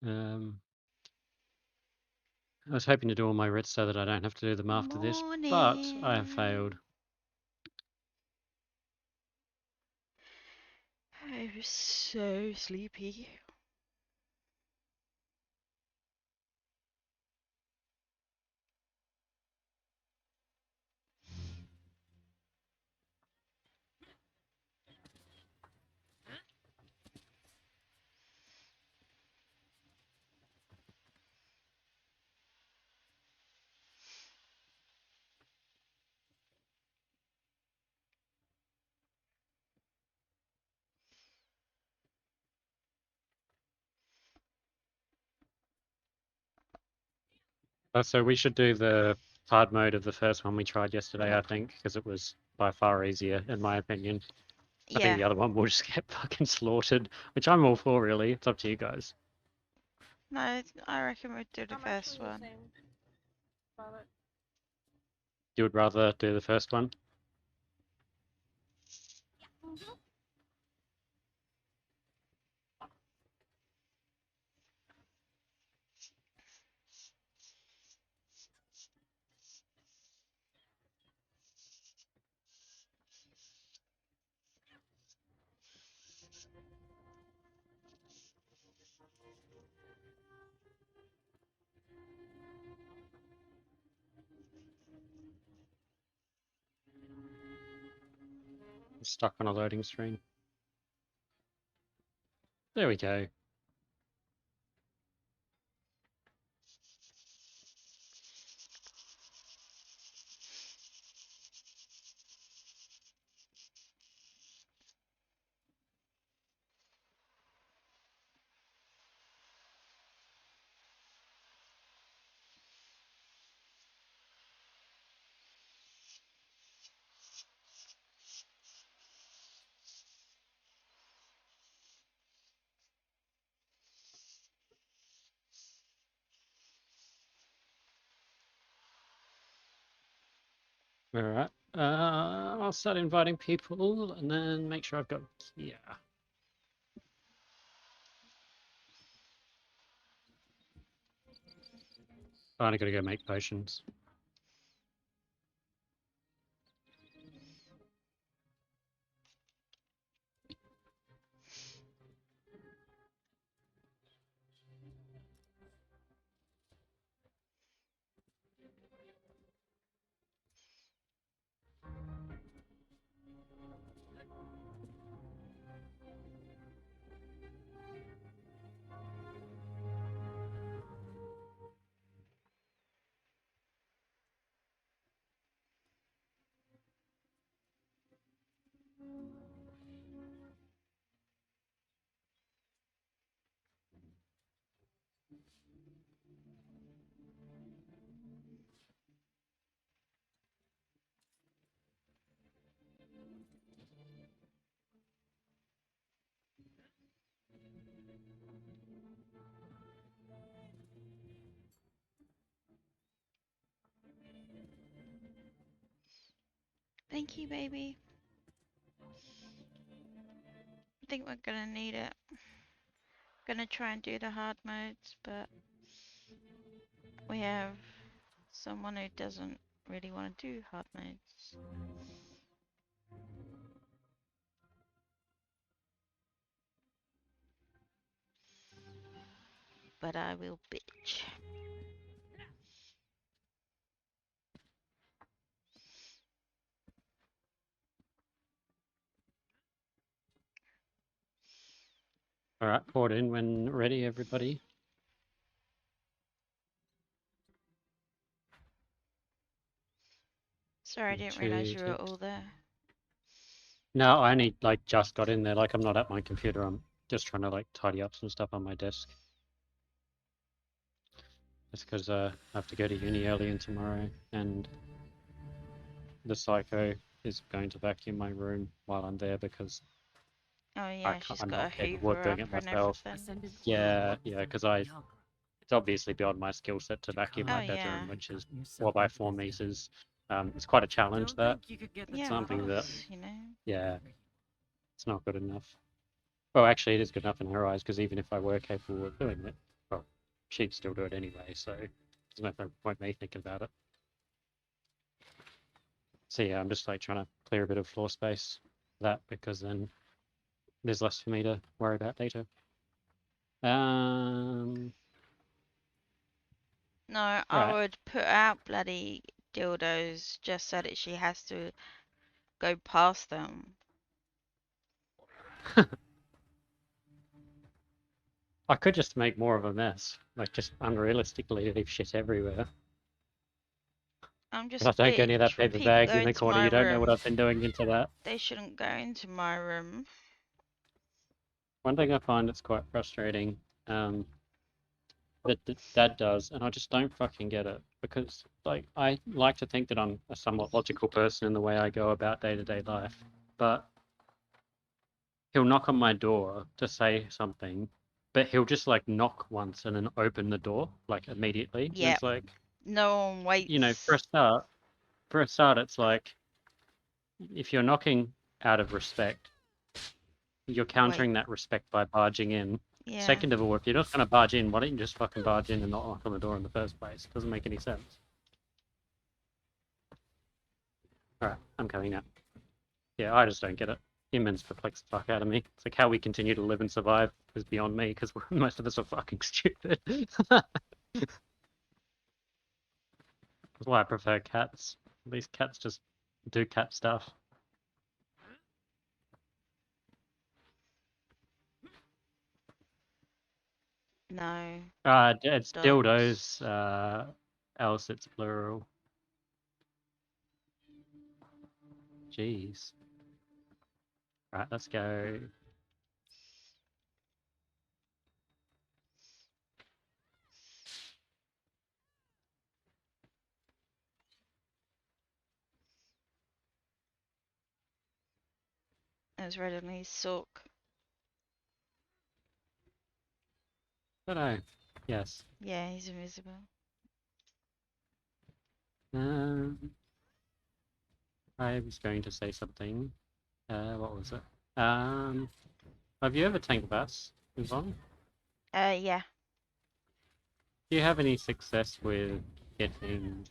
I was hoping to do all my writs so that I don't have to do them after this, but I have failed. I'm so sleepy. So we should do the hard mode of the first one we tried yesterday, I think, because it was by far easier, in my opinion. I think Yeah. the other one will just get fucking slaughtered, which I'm all for, really. It's up to you guys. No, I reckon we'd do the first one. You would rather do the first one? Stuck on a loading screen. There we go. All right. I'll start inviting people and then make sure I've got Kia. Oh, I gotta go make potions. Thank you, baby. I think we're gonna need it. Gonna try and do the hard modes, but we have someone who doesn't really want to do hard modes. But I will bitch. All right, port in when ready, everybody. Sorry, I didn't realize Two you were ticks. all there. No, I only like just got in there. Like I'm not at my computer. I'm just trying to like tidy up some stuff on my desk. It's because I have to go to uni early and tomorrow, and the psycho is going to vacuum my room while I'm there because Oh yeah, she's I'm got a not capable of Hoover doing up it and myself. everything. Yeah, because it's obviously beyond my skill set to vacuum Oh my yeah. bedroom, which is 4 by 4 meters. It's quite a challenge. That Yeah, of something that course, you know. yeah, it's not good enough. Well, actually, it is good enough in her eyes because even if I were capable of doing it, well, she'd still do it anyway, so there's no point me thinking about it. So yeah, I'm just like trying to clear a bit of floor space for that, because then there's less for me to worry about later. No, I Right. would put out bloody dildos just so that she has to go past them. I could just make more of a mess, like just unrealistically leave shit everywhere. I'm If I just don't get any of that bitch. When paper people bag go in the into corner, my you don't know what room, I've been doing into that. they shouldn't go into my room. One thing I find that's quite frustrating, that Dad does, and I just don't fucking get it, because like I like to think that I'm a somewhat logical person in the way I go about day-to-day life, but he'll knock on my door to say something, but he'll just like knock once and then open the door like immediately. And Yep. it's like, No one waits. for a start, it's like if you're knocking out of respect, you're Wait. countering that respect by barging in. Yeah. Second of all, if you're not going to barge in, why don't you just fucking barge in and not knock on the door in the first place? Doesn't make any sense. Alright, I'm coming now. Yeah, I just don't get it. Humans perplex the fuck out of me. It's like how we continue to live and survive is beyond me, because most of us are fucking stupid. That's why I prefer cats. These cats just do cat stuff. No. It's Dogs. dildos, else it's plural. Jeez. Right, let's go. It was randomly Sook. Don't know. Yes. Yeah, he's invisible. Um, I was going to say something. What was it? Have you ever tanked Bass, Yvonne? Yeah. Do you have any success with getting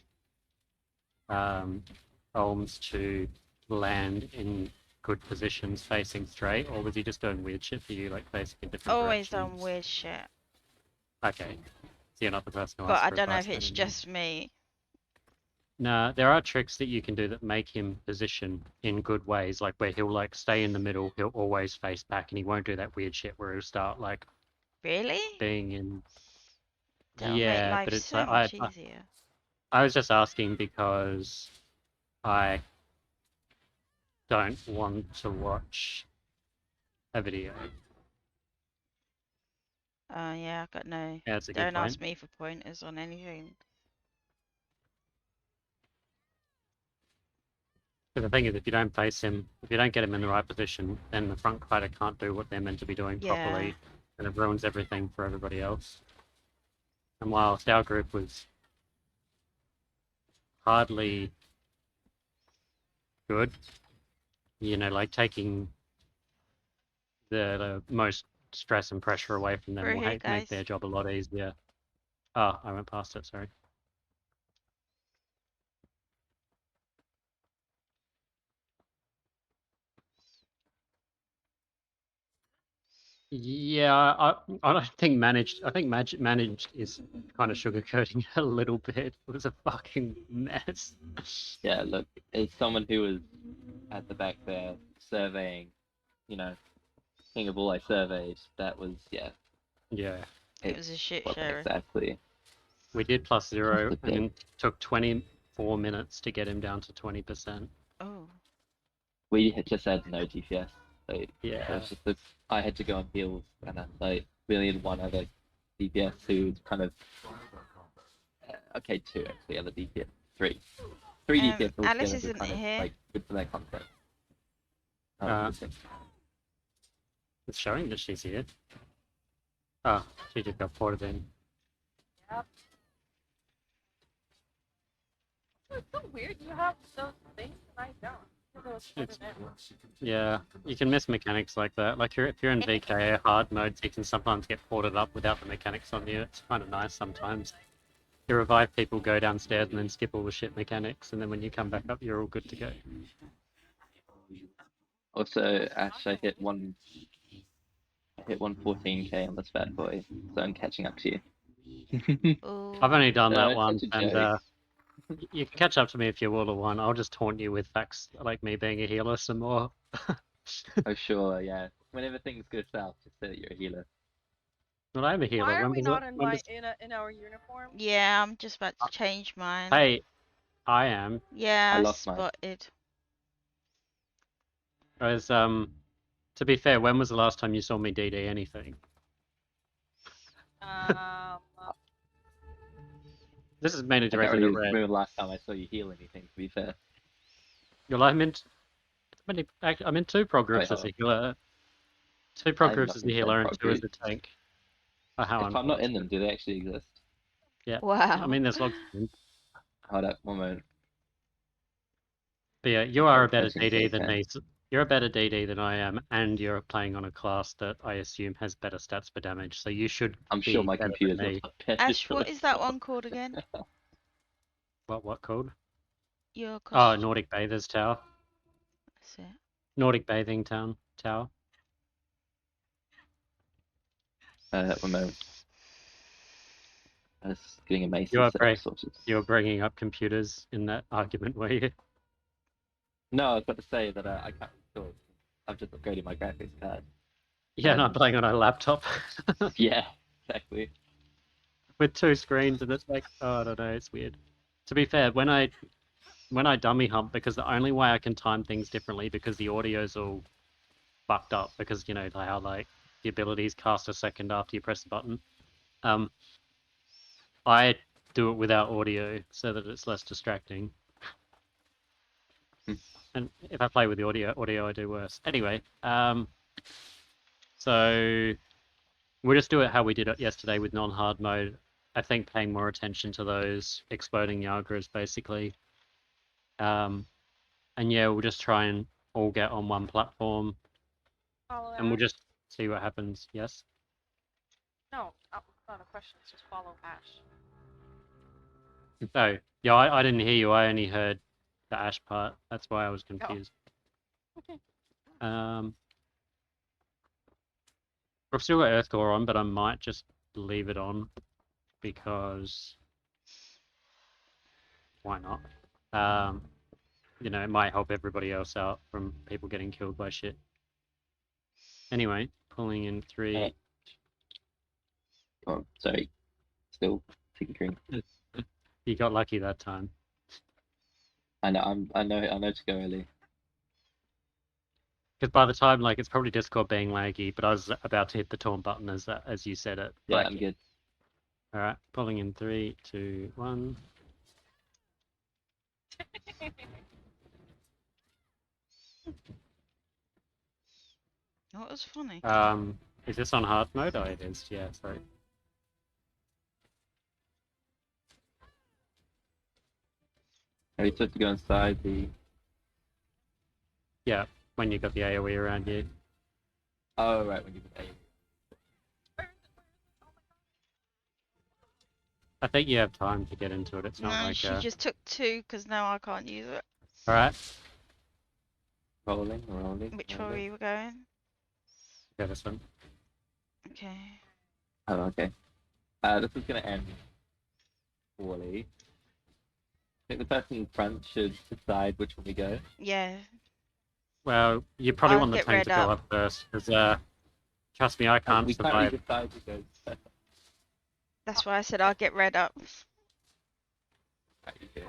Holmes to land in good positions facing straight, or was he just doing weird shit for you, like facing in different Always done directions? weird shit. Okay, so you're not the person who But asks I for don't know advice if then it's anymore. just me. Nah, there are tricks that you can do that make him position in good ways, like where he'll like stay in the middle, he'll always face back, and he won't do that weird shit where he'll start like Really? being in. That'll make Yeah, life but it's so like much easier. I was just asking because I don't want to watch a video. Yeah, I got no. Yeah, that's a good Don't point. ask me for pointers on anything. But the thing is, if you don't face him, if you don't get him in the right position, then the front fighter can't do what they're meant to be doing Yeah. properly, and it ruins everything for everybody else. And whilst our group was hardly good, you know, like taking the most stress and pressure away from them We're will here, make guys. their job a lot easier. Oh, I went past it, sorry. Yeah, I don't think managed. I think managed is kind of sugarcoating it a little bit. It was a fucking mess. Yeah, look, as someone who was at the back there surveying, you know, King of all I surveyed, that was, yeah. Yeah, It was a shit wasn't show. exactly. we did +0, Okay. and it took 24 minutes to get him down to 20%. Oh. We had just had no DPS, so it Yeah, was just I had to go on heals, and then like really had one other DPS who kind of okay, two actually other DPS, three DPS Alice altogether who isn't kind of here. like good for their content. it's showing that she's here. Oh, she just got ported in. Yep. It's so weird you have those things and I don't. It's, yeah, you can miss mechanics like that. Like if you're in VK hard modes, you can sometimes get ported up without the mechanics on you. It's kind of nice sometimes. You revive people, go downstairs, and then skip all the shit mechanics, and then when you come back up, you're all good to go. Also, Ash, I hit 114k on this bad boy, so I'm catching up to you. Ooh. I've only done No, that it's once, such a and joke. you can catch up to me if you're World of One. I'll just taunt you with facts like me being a healer some more. Oh sure, yeah. Whenever things go south, just say that you're a healer. But I'm a healer. Why are When we was not it? in When my does... in our uniform? Yeah, I'm just about to change mine. Hey, I am. Yeah, I lost mine. spotted. As to be fair, when was the last time you saw me DD anything? This is mainly I can't directed really at Red. remember the last time I saw you heal anything, to be fair. Well, I'm in two prog groups as a hold healer. Two prog I'm groups not as a in healer said and prog two as a groups. tank. Oh, how If I'm not in them, unfortunate. do they actually exist? Yeah. Wow. I mean, there's lots of them. Hold up, one moment. But yeah, you are a Okay, better searching DD than CK. me. You're a better DD than I am, and you're playing on a class that I assume has better stats for damage, so you should I'm be sure my better computer's than me. not better Ash, for what this is that stuff. one called again? What code? Your Oh, costume. Nordic Bathers Tower. That's it. Nordic Bathing Tower. One moment. I was getting a mace You are set up sorted. You're bringing up computers in that argument, were you? No, I was about to say that I can't restore. I've just upgraded my graphics card. Yeah, and I'm playing on a laptop Yeah, exactly. with two screens, and it's like, oh, I don't know, it's weird. To be fair, when I dummy hump, because the only way I can time things differently, because the audio's all fucked up, because you know how like the abilities cast a second after you press the button. I do it without audio so that it's less distracting. Hmm. And if I play with the audio I do worse. Anyway, so we'll just do it how we did it yesterday with non-hard mode. I think paying more attention to those exploding Yagras basically. And yeah, we'll just try and all get on one platform, Follow and we'll Ash? just see what happens. Yes. No, not a question. It's just follow Ash. Oh, yeah, I didn't hear you. I only heard the Ash part. That's why I was confused. Okay. We've still got Earthcore on, but I might just leave it on because why not? You know, it might help everybody else out from people getting killed by shit. Anyway, pulling in 3. Oh, sorry. Still tinkering. You got lucky that time. I know. I know to go early. Because by the time, like, it's probably Discord being laggy, but I was about to hit the taunt button as you said it. Yeah, like, I'm good. All right, pulling in 3, 2, 1. What was funny? Is this on hard mode? Oh, it is. Yeah, sorry. Are you supposed to go inside the? Yeah, when you got the AoE around you. Oh right, when you pay. I think you have time to get into it. It's not No, like she just took 2 because now I can't use it. All right, Rolling. Which way we were going? go this one. Okay. Oh, okay. This is gonna end poorly. I think the person in front should decide which one we go. Yeah. Well, you probably I'll want the get tank to red go up. up first, because trust me, I can't we can't survive. really decide who goes first. That's why I said I'll get red up. Right, you go.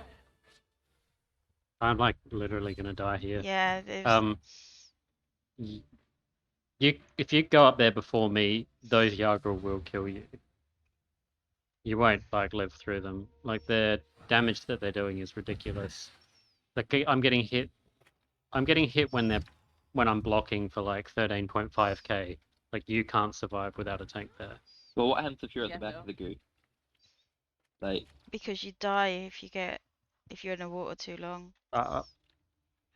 I'm like literally gonna die here. Yeah. There's... If you go up there before me, those Yagra will kill you. You won't like live through them. Like the damage that they're doing is ridiculous. Like I'm getting hit when I'm blocking for like 13.5k. Like you can't survive without a tank there. Well, what happens if you're at Yeah, the back no. of the group? Like, Because you die if you're in the water too long.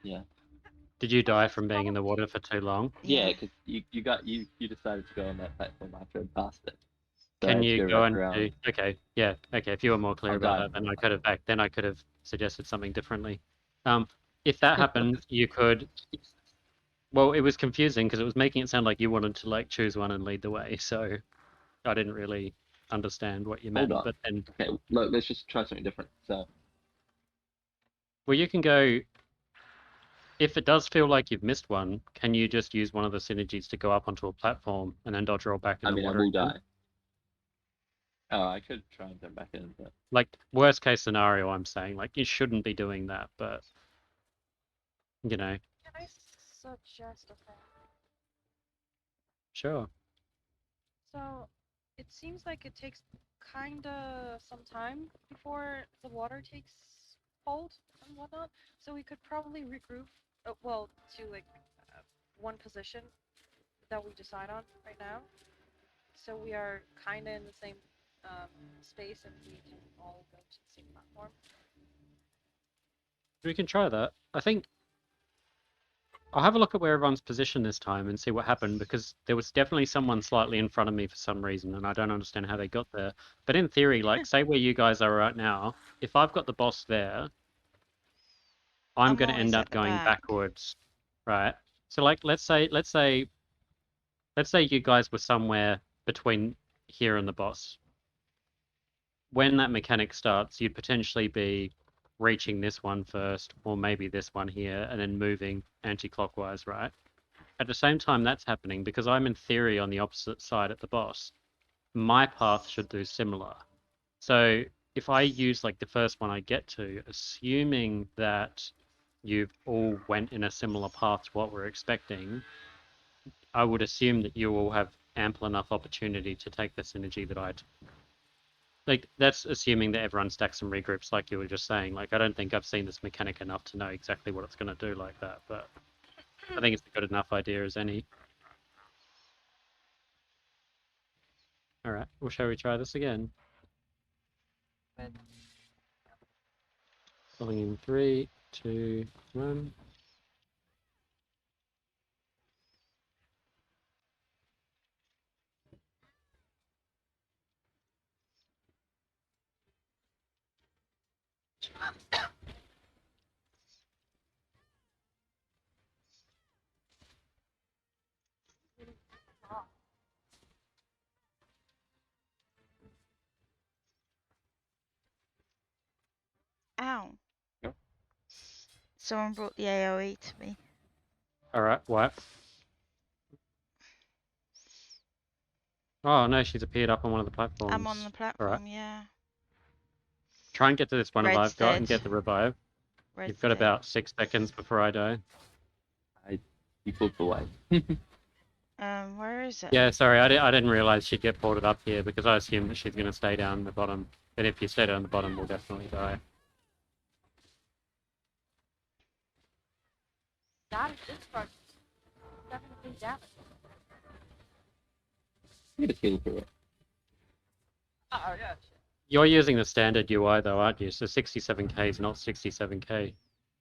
yeah. Did you die from being in the water for too long? Yeah, Yeah. because you decided to go on that platform after I passed it. So I Can had to you go go right and around. do? Okay, yeah, okay. If you were more clear I'm about done. that, then I could have suggested something differently. If that happened, you could. Well, it was confusing because it was making it sound like you wanted to like choose one and lead the way. So I didn't really understand what you Hold meant. on. But then, Okay, look, let's just try something different. So well, you can go. If it does feel like you've missed one, can you just use one of the synergies to go up onto a platform and then dodge roll back in I the mean, I water will again? die. Oh, I could try and jump back in, but Like worst case scenario, I'm saying like you shouldn't be doing that, but you know, Can I suggest a thing? sure. So, it seems like it takes kinda some time before the water takes hold and whatnot. So we could probably regroup, well, to like one position that we decide on right now. So we are kinda in the same space and we can all go to the same platform. We can try that. I think I'll have a look at where everyone's positioned this time and see what happened because there was definitely someone slightly in front of me for some reason and I don't understand how they got there. But in theory, like say where you guys are right now, if I've got the boss there, I'm going to always end at up the going back. backwards, right? So like let's say you guys were somewhere between here and the boss. When that mechanic starts, you'd potentially be reaching this one first, or maybe this one here, and then moving anti-clockwise, right? At the same time that's happening, because I'm in theory on the opposite side at the boss, my path should do similar. So if I use like the first one I get to, assuming that you've all went in a similar path to what we're expecting, I would assume that you will have ample enough opportunity to take the synergy that I took. Like that's assuming that everyone stacks and regroups like you were just saying. Like I don't think I've seen this mechanic enough to know exactly what it's going to do like that, but I think it's a good enough idea as any. All right, well, shall we try this again? But Rolling in 3, 2, 1. Ow. Yep. Someone brought the AoE to me. All right, what? Oh no, she's appeared up on one of the platforms. I'm on the All platform, right, yeah. try and get to this one Red's I've got and dead. get the revive. Red's You've got dead. about 6 seconds before I die. you pulled away. Where is it? Yeah, sorry, I didn't realize she'd get ported up here because I assumed that she's going to stay down the bottom. And if you stay down the bottom, we'll definitely die. that is this part definitely damage. You just heal through it. Oh yeah. Shit. You're using the standard UI though, aren't you? So 67k is not 67k.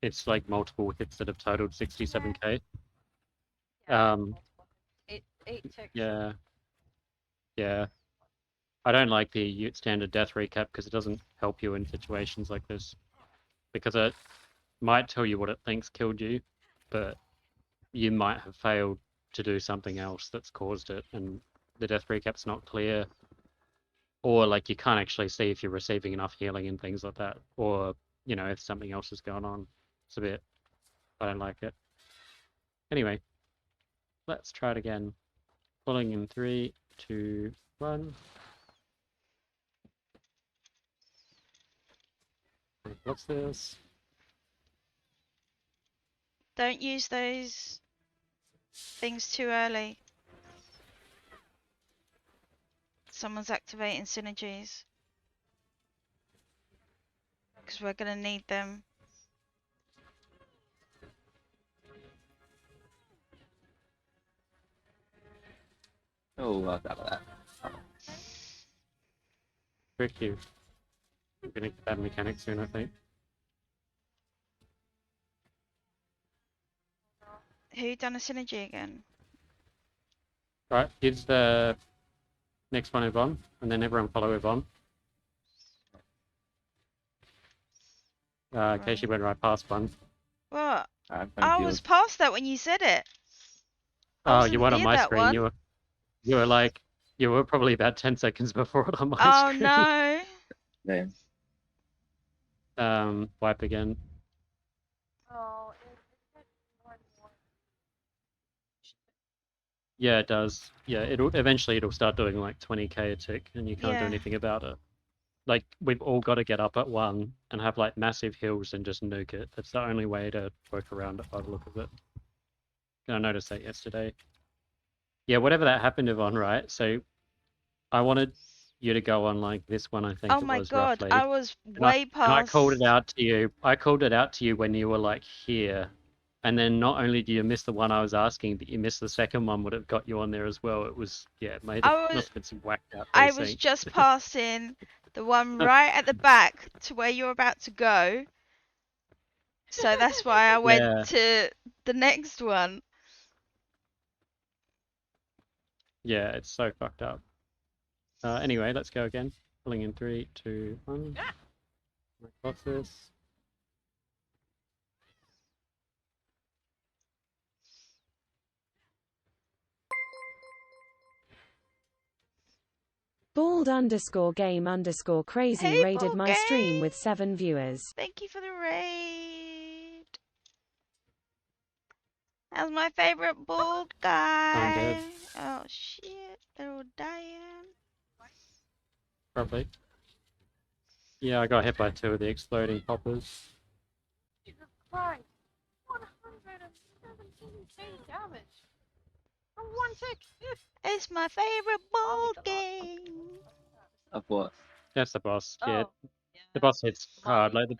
It's like multiple hits that have totaled 67k. Yeah, Um, multiple. Eight ticks. Yeah, yeah. I don't like the standard death recap because it doesn't help you in situations like this. Because it might tell you what it thinks killed you, but you might have failed to do something else that's caused it, and the death recap's not clear. Or like you can't actually see if you're receiving enough healing and things like that, or you know if something else is going on. It's a bit. I don't like it. Anyway, let's try it again. Pulling in 3, 2, 1. What's this? Don't use those things too early. Someone's activating synergies. Because we're going to need them. Oh, out of that. Trick you. We're gonna get that mechanic soon, I think. No. Who done a synergy again? Right, here's the next one, Yvonne, and then everyone follow Yvonne. In case you went right past one. What? I'm I was past that when you said it. I Oh, wasn't you weren't on near my that screen. one. You were like, you were probably about 10 seconds before it on my Oh screen. no. Yeah. Wipe again. Oh, it hit more and more. Yeah, it does. Yeah, it'll start doing like 20k a tick, and you can't do Yeah. anything about it. Like we've all got to get up at 1 and have like massive hills and just nuke it. That's the only way to work around it by the look of it. I noticed that yesterday. Yeah, whatever that happened, Yvonne, right? So I wanted you to go on like this one, I think Oh it my was god, roughly. I was And I, way and I called past. it out to you. I called it out to you when you were like here. And then not only do you miss the one I was asking, but you missed the second one would have got you on there as well. It was, yeah, it must have been some whacked out I was desync. just passing the one right at the back to where you're about to go. So that's why I went Yeah. to the next one. Yeah, it's so fucked up. Anyway, let's go again. Pulling in 3, 2, 1. Across this. Bald_game_crazy Hey, raided Ball my stream Game! with 7 viewers. Thank you for the raid. That's my favorite bald I'm guy. dead. Oh shit, they're all dying. Probably. Yeah, I got hit by 2 of the exploding poppers. Jesus Christ! 117k damage from one tick. It's my favorite Oh, bald we got lost. game. Of what? That's the boss. Yeah, Oh, yeah. the boss hits hard. Lobby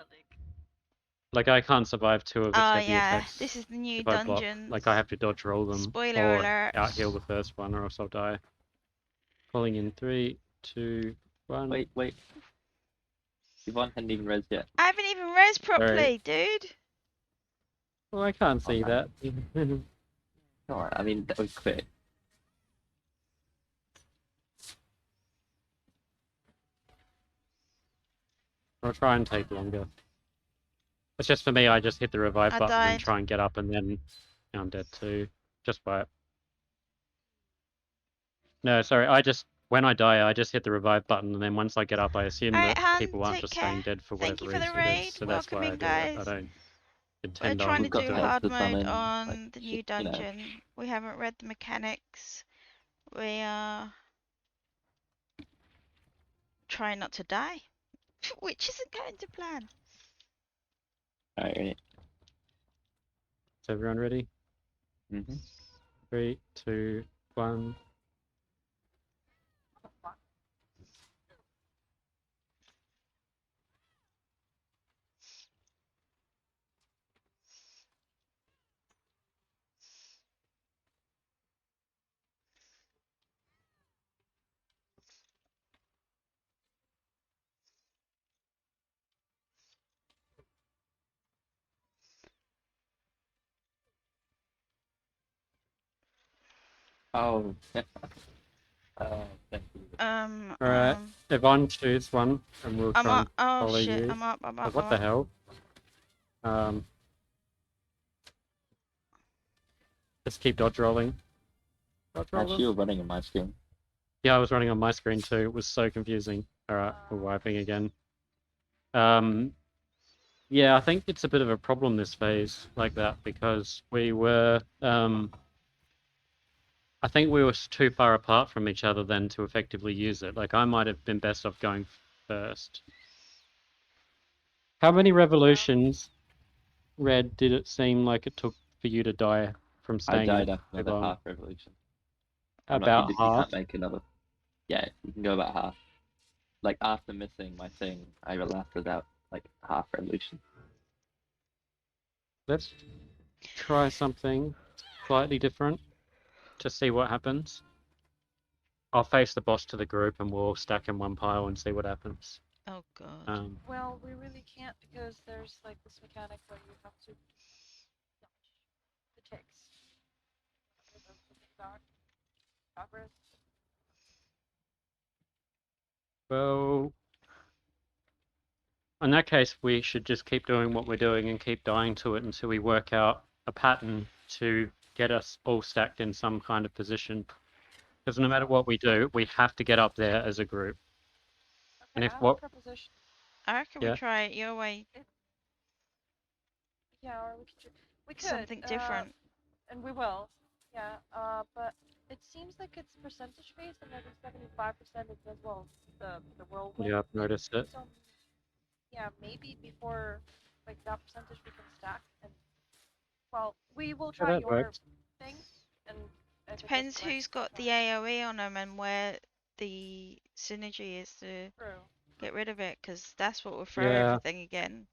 Like I can't survive 2 of its Oh heavy yeah, attacks this is the new if I block. dungeon. Like I have to dodge roll them Spoiler or alert. out heal the first one, or else I'll die. Pulling in 3, 2, 1. Wait. Yvonne hadn't even res yet. I haven't even res properly, dude. Well, I can't see man. that. No, I mean that was quick. I'll try and take longer. It's just for me, I just hit the revive I button and died. try and get up, and then I'm dead too. Just by it. No, sorry, when I die, I just hit the revive button, and then once I get up, I assume Alright, that Han, people aren't take just care. staying dead for Thank whatever you for the reason it raid. is. So that's Welcome why I in, do it. I guys. don't We're intend trying to We've got do to help hard the mode summon, on like, the shit, new you know. dungeon. We haven't read the mechanics. We are trying not to die, which isn't going to plan. Alright. Is everyone ready? Mm-hmm. 3, 2, 1. Oh. Thank you. Alright, Yvonne, choose one, and we'll I'm try up. and Oh follow shit, you. I'm up. Oh, what the hell? Just keep dodge rolling. Dodge Actually, rolling. you're running on my screen. Yeah, I was running on my screen too. It was so confusing. Alright, we're wiping again. Yeah, I think it's a bit of a problem this phase like that because we were I think we were too far apart from each other then to effectively use it. Like I might have been best off going first. How many revolutions, Red, did it seem like it took for you to die from I staying died at after another Yvonne? half revolution. I'm not- About you half? can't make another. Yeah, you can go about half. Like after missing my thing, I lasted out like half revolution. Let's try something slightly different to see what happens. I'll face the boss to the group and we'll stack in one pile and see what happens. Oh god. Well, we really can't because there's like this mechanic where you have to dodge the ticks. Progress. Well, in that case, we should just keep doing what we're doing and keep dying to it until we work out a pattern to get us all stacked in some kind of position. Because no matter what we do, we have to get up there as a group. Okay, And I if have what, a proposition. I reckon Yeah. we try it your way, Yeah, or we could something different. and we will. Yeah. But it seems like it's percentage based, and like 75% is as well the whirlwind. yeah, I've noticed it. So yeah, maybe before like that percentage we can stack and well, we will Yeah, try that your works. thing and if it Depends doesn't work, who's got the try AoE on them and where the synergy is to through. get rid of it, because that's what will throw Yeah. everything again.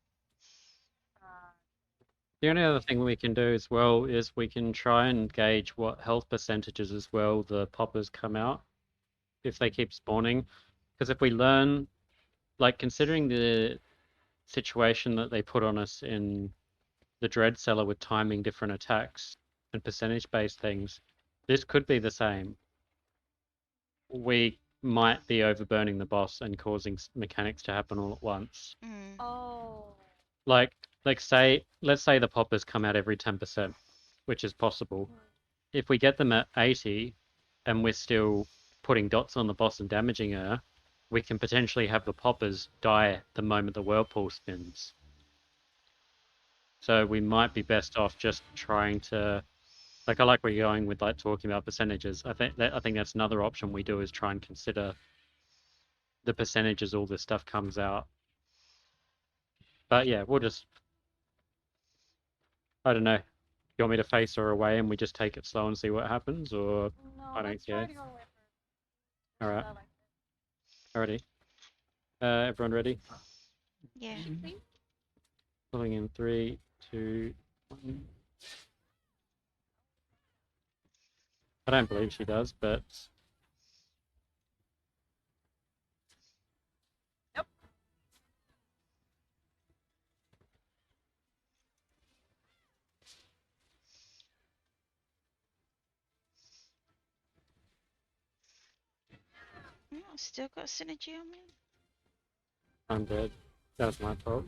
The only other thing we can do as well is we can try and gauge what health percentages as well the poppers come out if they keep spawning. Because if we learn, like considering the situation that they put on us in the Dread Cellar with timing different attacks and percentage based things, this could be the same. We might be overburning the boss and causing mechanics to happen all at once. Mm. Oh. Like let's say the poppers come out every 10%, which is possible. If we get them at 80 and we're still putting dots on the boss and damaging her, we can potentially have the poppers die the moment the whirlpool spins. So we might be best off just trying to, like, I like where you're going with like talking about percentages. I think that's another option we do is try and consider the percentages all this stuff comes out. But yeah, we'll just, I don't know. You want me to face her away and we just take it slow and see what happens, or No, I don't let's care. try to go away first. All right, I like alrighty. Everyone ready? Yeah. it. Pulling in 3, 2, 1. I don't believe she does, but Yep. Oh, still got synergy on me. I'm dead. That was my fault.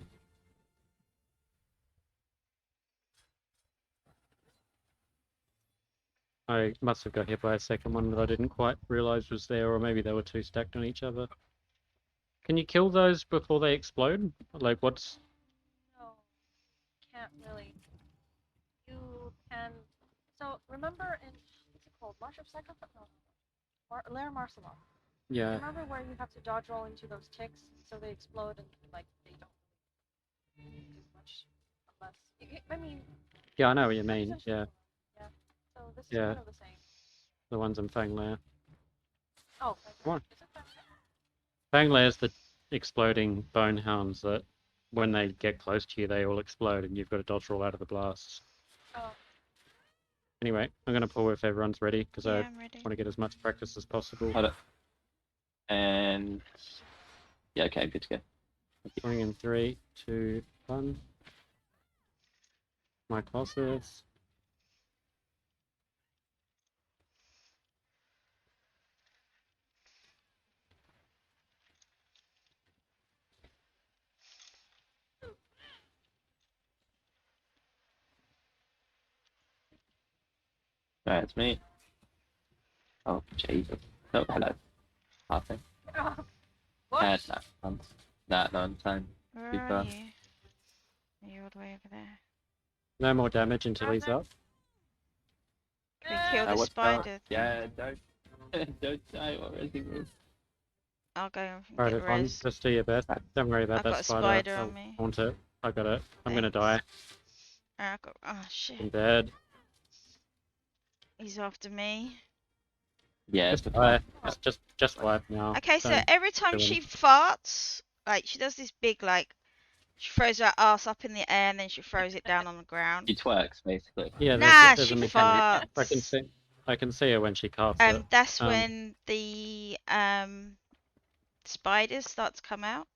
I must have got hit by a second one that I didn't quite realize was there, or maybe they were two stacked on each other. Can you kill those before they explode? Like, what's... No, can't really. You can. So remember in what's it called? Marsh of Sacrifice? No, Lair Marcelon. Yeah, Remember where you have to dodge roll into those ticks so they explode and like they don't do much unless. I mean. yeah, I know what you that's mean. essentially Yeah, similar. Yeah. So this is Yeah. kind of the same. the ones in Fang Lair. Oh, Come on. is it that? Fang Lair's the exploding bone hounds that when they get close to you, they all explode and you've got to dodge roll out of the blasts. Oh. Anyway, I'm going to pull if everyone's ready, because Yeah, I I'm ready. want to get as much practice as possible. Hold it. And yeah, okay, good to go. Pulling in 3, 2, 1. My Colossus. Right, it's me. Oh, Jesus. Oh, hello. Nothing. What? No, no, I'm fine. Where Super. are you? Are you all the way over there? No more damage until he's up. Can we kill the what's spider that? thing? Yeah, don't die already. I'll go and Alright, get everyone, res. just do your best. Don't worry about I've that got a spider. spider I'll on me. haunt it. I got it. I'm gonna Thanks. die. I got, oh shit. I'm dead. He's after me. Yeah, Just it's die. fine. Just wipe now. Okay, so Don't every time do she anything. farts, like she does this big like, she throws her ass up in the air and then she throws it down on the ground. She twerks, basically. Yeah, Nah, there's she a mechanic. farts. I can see her when she casts it. That's when the spiders start to come out.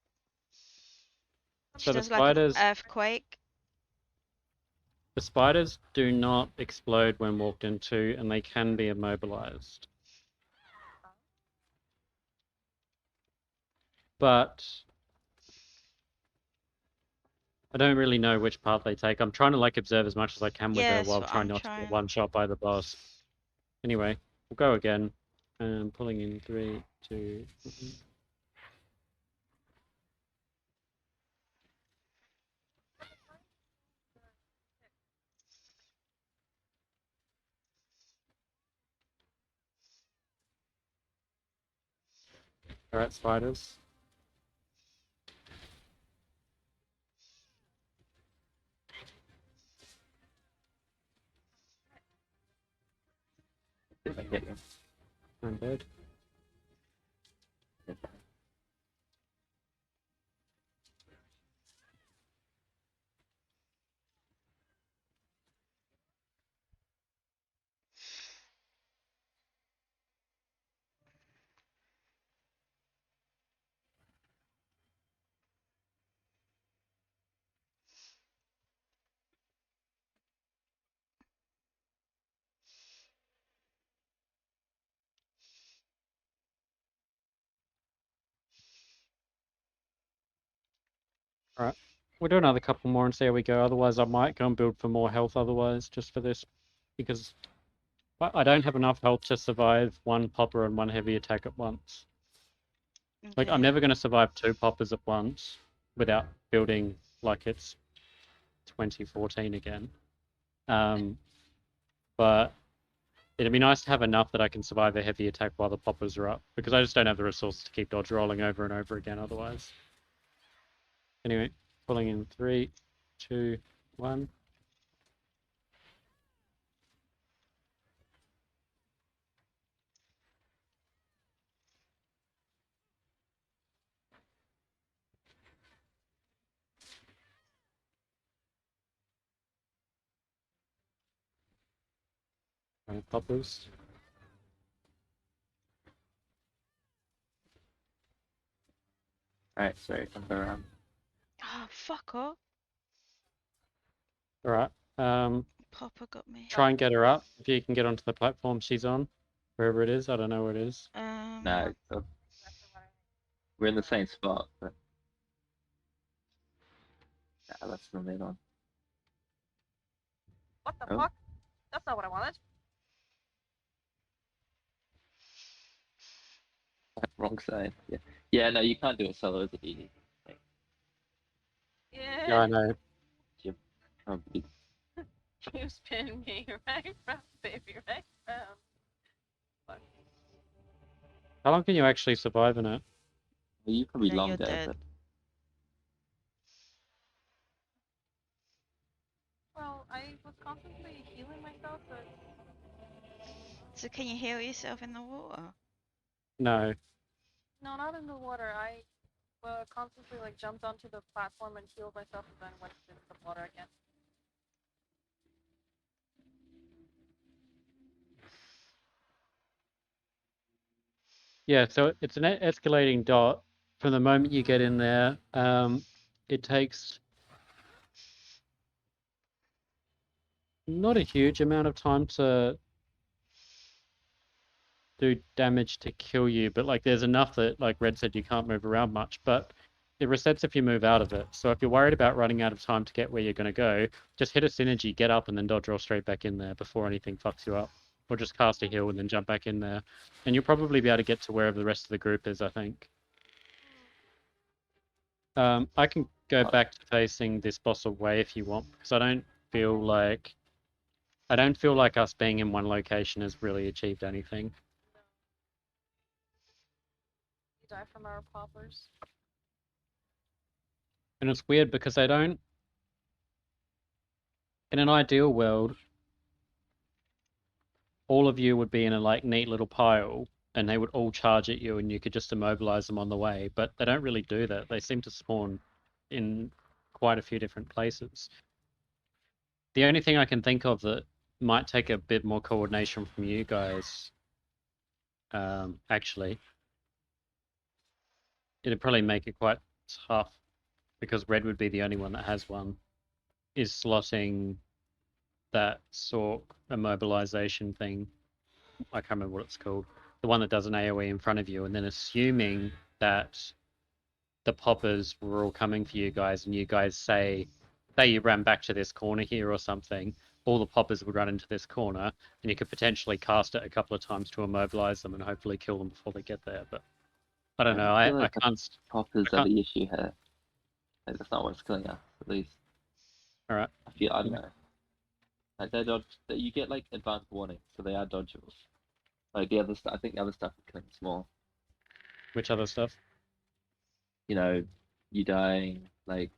She So the does like an spiders, earthquake. The spiders do not explode when walked into, and they can be immobilized. But I don't really know which path they take. I'm trying to like observe as much as I can with her Yes, while what trying I'm not to get trying. one shot by the boss. Anyway, we'll go again. Pulling in 3, 2. Alright, spiders. If I get you. I'm dead. Alright. We'll do another couple more and see how we go. Otherwise, I might go and build for more health otherwise, just for this. Because I don't have enough health to survive one popper and one heavy attack at once. Like, I'm Okay. never going to survive 2 poppers at once without building like it's 2014 again. But it'd be nice to have enough that I can survive a heavy attack while the poppers are up, because I just don't have the resources to keep dodge rolling over and over again otherwise. Anyway, pulling in 3, 2, 1. Poppers. Alright, sorry, I'm around. Oh, fuck off. Alright. Papa got me. Try and get her up. If you can get onto the platform she's on. Wherever it is. I don't know where it is. No, we're in the same spot, but yeah, let's zoom in on. What the Oh. fuck? That's not what I wanted. Wrong side. Yeah. Yeah, no, you can't do it solo as a DD. Yeah, Yeah. I know. Oh, you- You spin me right round, baby, right round. Fuck. How long can you actually survive in it? well, you can be No, you're longer, dead. but Well, I was constantly healing myself, but So can you heal yourself in the water? No. no, not in the water. I constantly like jumped onto the platform and healed myself, and then went into the water again. Yeah, so it's an escalating dot. From the moment you get in there, it takes not a huge amount of time to do damage to kill you, but like there's enough that, like Red said, you can't move around much, but it resets if you move out of it. So if you're worried about running out of time to get where you're going to go, just hit a synergy, get up, and then dodge roll straight back in there before anything fucks you up. Or just cast a heal and then jump back in there. And you'll probably be able to get to wherever the rest of the group is, I think. I can go back to facing this boss away if you want, because I don't feel like us being in one location has really achieved anything. We die from our poppers. And it's weird because they don't. In an ideal world, all of you would be in a like neat little pile, and they would all charge at you, and you could just immobilize them on the way. But they don't really do that. They seem to spawn in quite a few different places. The only thing I can think of that might take a bit more coordination from you guys, actually, it'd probably make it quite tough because Red would be the only one that has one, is slotting that Sork immobilization thing. I can't remember what it's called. The one that does an AoE in front of you, and then assuming that the poppers were all coming for you guys, and you guys say you ran back to this corner here or something, all the poppers would run into this corner, and you could potentially cast it a couple of times to immobilize them and hopefully kill them before they get there. But I don't know. I I feel like the can't. poppers I are can't. the issue here. Like, that's not what's killing us, at least. All right. I don't know. Like they're you get like advanced warning, so they are dodgeable. Like the other stuff, I think the other stuff is killing us more. Which other stuff? You know, you dying, like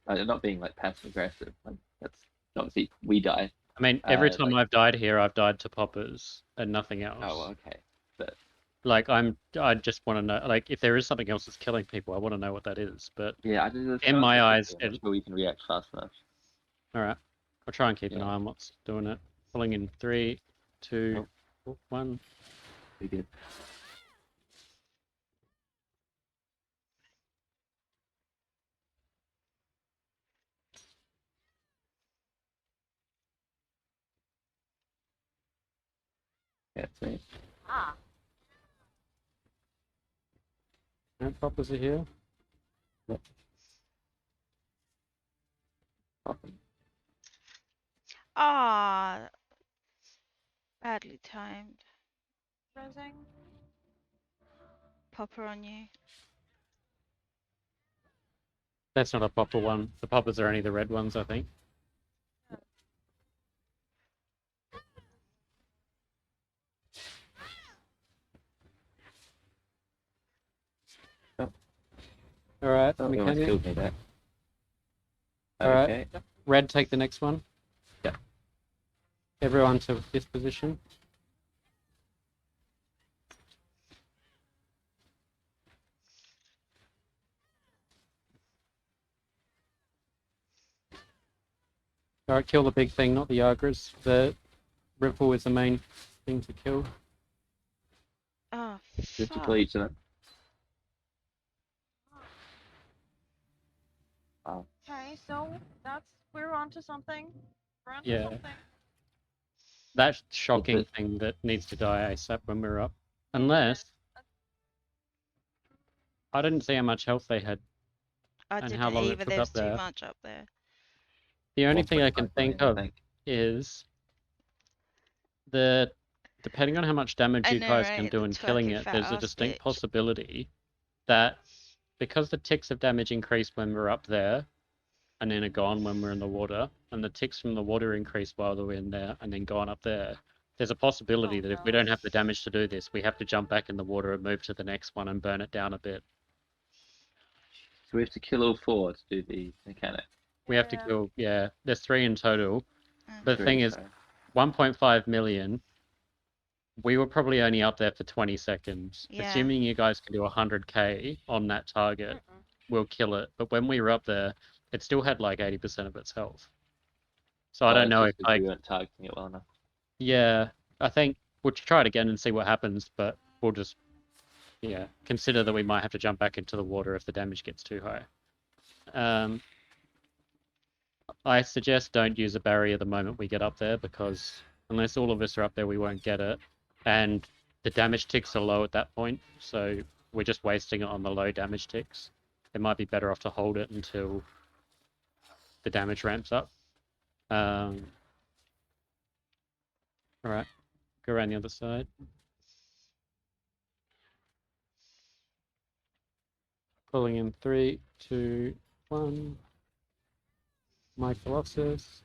not being like passive aggressive. Like that's obviously we die. I mean, every time like- I've died here, I've died to poppers and nothing else. Oh, well, okay. But Like I just want to know, like, if there is something else that's killing people, I want to know what that is. But yeah, I think there's in my eyes, I'm not sure we can react fast enough. all right, I'll try and keep an Yeah. eye on what's doing it. Pulling in 3, 2, 1. We good. Yeah, it's me. Ah. And poppers are here. Popping. Ah, badly timed. Rising. Popper on you. That's not a popper one. The poppers are only the red ones, I think. All right, Oh, he almost Mechanic. killed me there. Alright. Okay. Red, take the next one. Yeah. Everyone to this position. Alright, kill the big thing, not the Agras. The Ripple is the main thing to kill. Oh, Just to fuck. kill each of them. Wow. Okay, so we're onto something. We're onto Yeah. something. That shocking it- thing that needs to die ASAP when we're up. Unless I didn't see how much health they had. I and didn't how long it either. took There's up too there. much up there. The only thing I can 1.5 think million, of I think. is depending on how much damage I you know, guys can right? do The in killing twerky it, fat there's a ass distinct bitch. possibility that because the ticks of damage increase when we're up there and then are gone when we're in the water, and the ticks from the water increase while we're in there and then gone up there, there's a possibility Oh, that if we no. don't have the damage to do this, we have to jump back in the water and move to the next one and burn it down a bit. So we have to kill all 4 to do the mechanic. We have to Yeah. kill, yeah, there's 3 in total. The Three, thing is, so- 1.5 million, we were probably only up there for 20 seconds. Yeah. Assuming you guys can do 100k on that target, we'll kill it. But when we were up there, it still had like 80% of its health. So I Oh, don't that's know just if 'cause like, we weren't targeting it well enough. yeah, I think we'll try it again and see what happens, but we'll just, yeah, consider that we might have to jump back into the water if the damage gets too high. I suggest don't use a barrier the moment we get up there, because unless all of us are up there, we won't get it. And the damage ticks are low at that point, so we're just wasting it on the low damage ticks. It might be better off to hold it until the damage ramps up. Alright, go around the other side. Pulling in 3, 2, 1. My Colossus.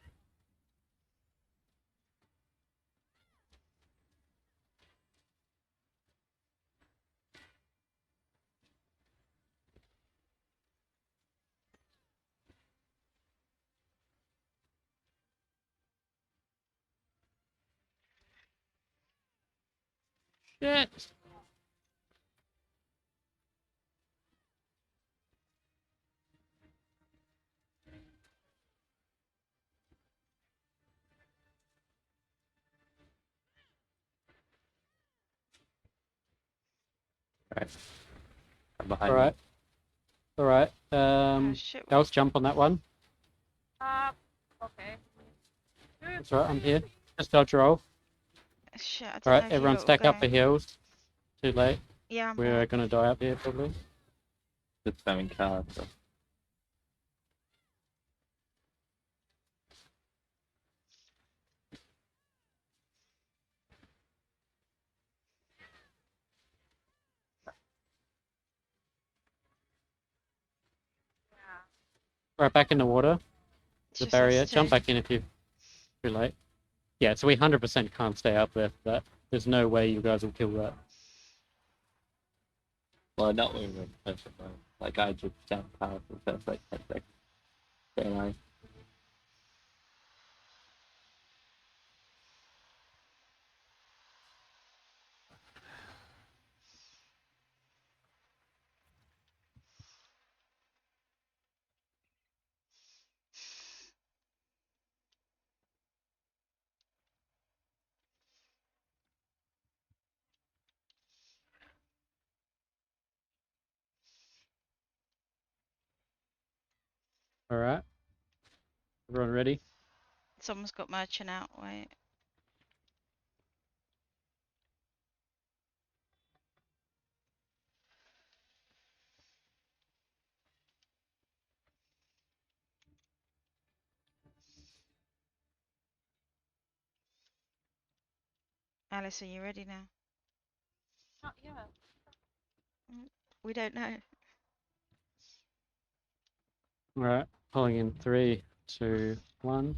Shit! Right. I'm behind Alright. Alright. Oh, shit. Else jump on that one. Okay. Dude, That's right, I'm here. Just dodge roll. Shit, I didn't Alright, know if everyone you were stack up for going. heals. Too late. Yeah, I'm We're back. gonna die up here probably. Just spamming cards. So. Right, back in the water. It's The just barrier. us Jump two. back in if you're too late. Yeah, so we 100% can't stay up there for that. There's no way you guys will kill that. Well, not when we're in person mode. Like, I just jump past the first, like, 10 seconds. Very nice. Alright. Everyone ready? Someone's got merchant out. Wait. Alice, are you ready now? Not yet. We don't know. Alright. Pulling in 3, 2, 1.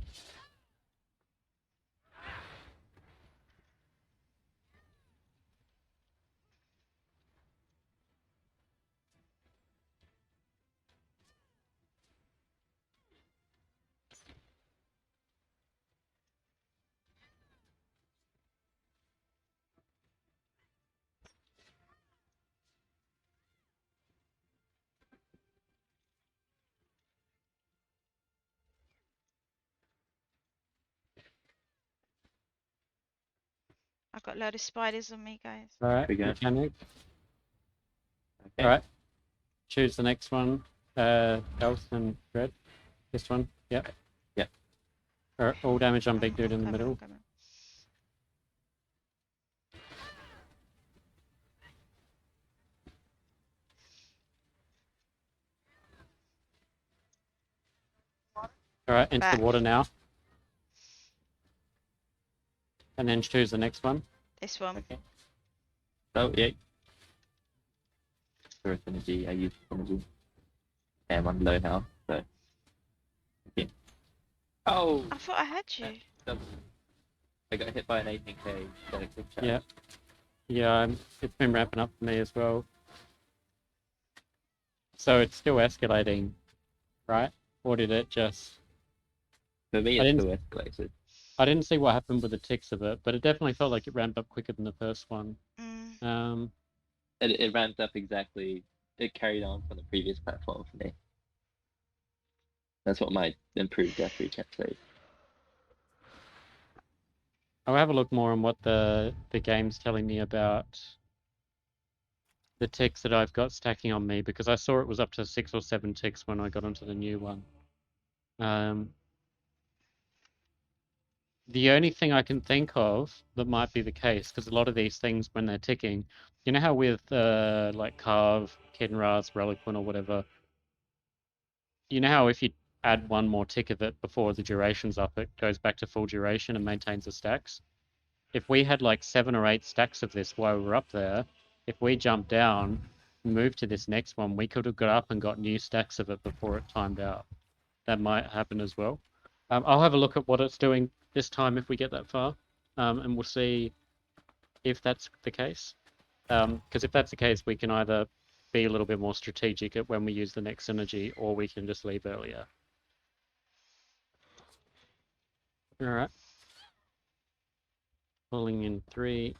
I've got a load of spiders on me, guys. Alright, We go. mechanic. Okay. Alright. Choose the next one. Health and red. This one. Yep. Yep. Alright, all damage on big dude in the Coming, middle. coming. Alright, into Back. the water now. And then choose the next one. This one. Okay. So, yeah. For synergy, I use synergy. Okay, I'm on low health, so. Okay. Oh! I thought I had you. I got hit by an 18k. Got a quick shot. Yeah. Yeah, it's been ramping up for me as well. So it's still escalating, right? Or did it just... For me, I it's didn't- still escalated. I didn't see what happened with the ticks of it, but it definitely felt like it ramped up quicker than the first one. Mm. It ramped up exactly. It carried on from the previous platform for me. That's what my improved death recap says. I'll have a look more on what the game's telling me about the ticks that I've got stacking on me, because I saw it was up to 6 or 7 ticks when I got onto the new one. The only thing I can think of that might be the case, because a lot of these things when they're ticking, you know how with like Carve, Kinraz, Reliquant or whatever, you know how if you add one more tick of it before the duration's up, it goes back to full duration and maintains the stacks? If we had like 7 or 8 stacks of this while we were up there, if we jumped down, moved to this next one, we could have got up and got new stacks of it before it timed out. That might happen as well. I'll have a look at what it's doing this time if we get that far, and we'll see if that's the case. Because if that's the case, we can either be a little bit more strategic at when we use the next synergy, or we can just leave earlier. All right. Pulling in 3,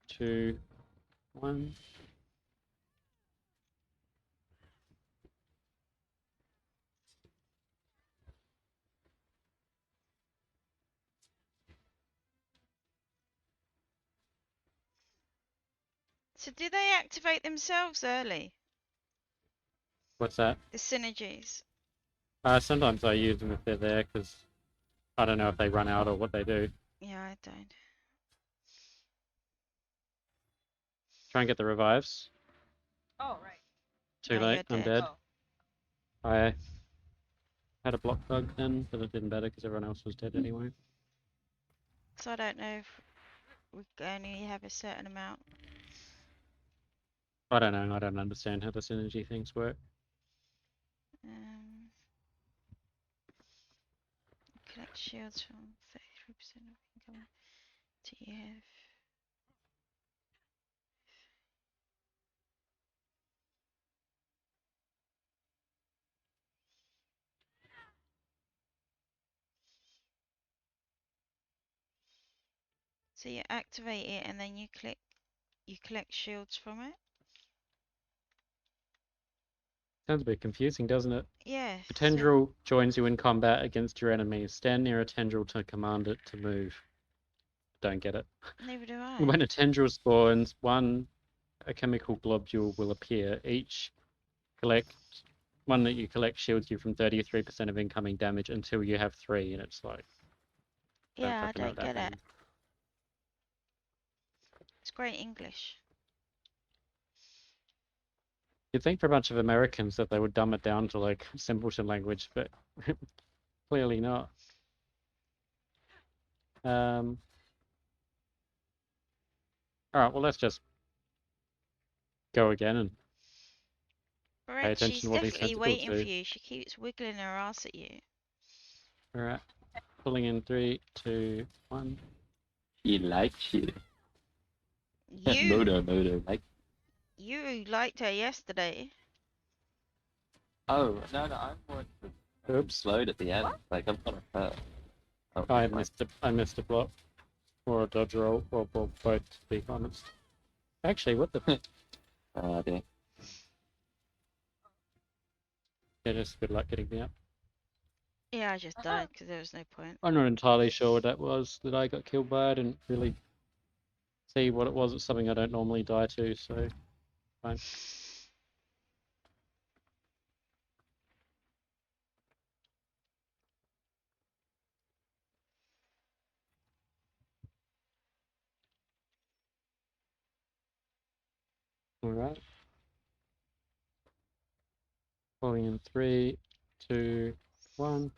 2, 1. So do they activate themselves early? What's that? The synergies. Sometimes I use them if they're there, because I don't know if they run out or what they do. Yeah, I don't. Try and get the revives. Oh, right. Too No, late. you're I'm dead. dead. Oh. I had a block bug then, but it didn't matter because everyone else was dead anyway. So I don't know if we only have a certain amount. I don't know. I don't understand how the synergy things work. Collect shields from 33% of income. TF. So you activate it and then you collect shields from it? Sounds a bit confusing, doesn't it? Yes. A tendril joins you in combat against your enemies. Stand near a tendril to command it to move. Don't get it. Neither do I. When a tendril spawns, a chemical globule will appear. Each one that you collect shields you from 33% of incoming damage until you have 3, and it's like, Yeah, I fucking know don't what that get it. means. It's great English. You'd think for a bunch of Americans that they would dumb it down to like simpleton language, but clearly not. All right, well, let's just go again and pay Brett, she's attention to what these definitely tentacles waiting for do. you. She keeps wiggling her ass at you. All right, pulling in 3, 2, 1. He likes you. You, Moto, like. you liked her yesterday. Oh, no, I'm more Oops, slowed at the end. Like, I'm kind of hurt. Oh, I right. missed a block or a dodge roll, or both, to be honest. Actually, what the? Dear. Yeah, just good luck getting me up. Yeah, I just died because there was no point. I'm not entirely sure what that was that I got killed by. I didn't really see what it was. It's something I don't normally die to, so fine. All right. Pulling in 3, 2, 1.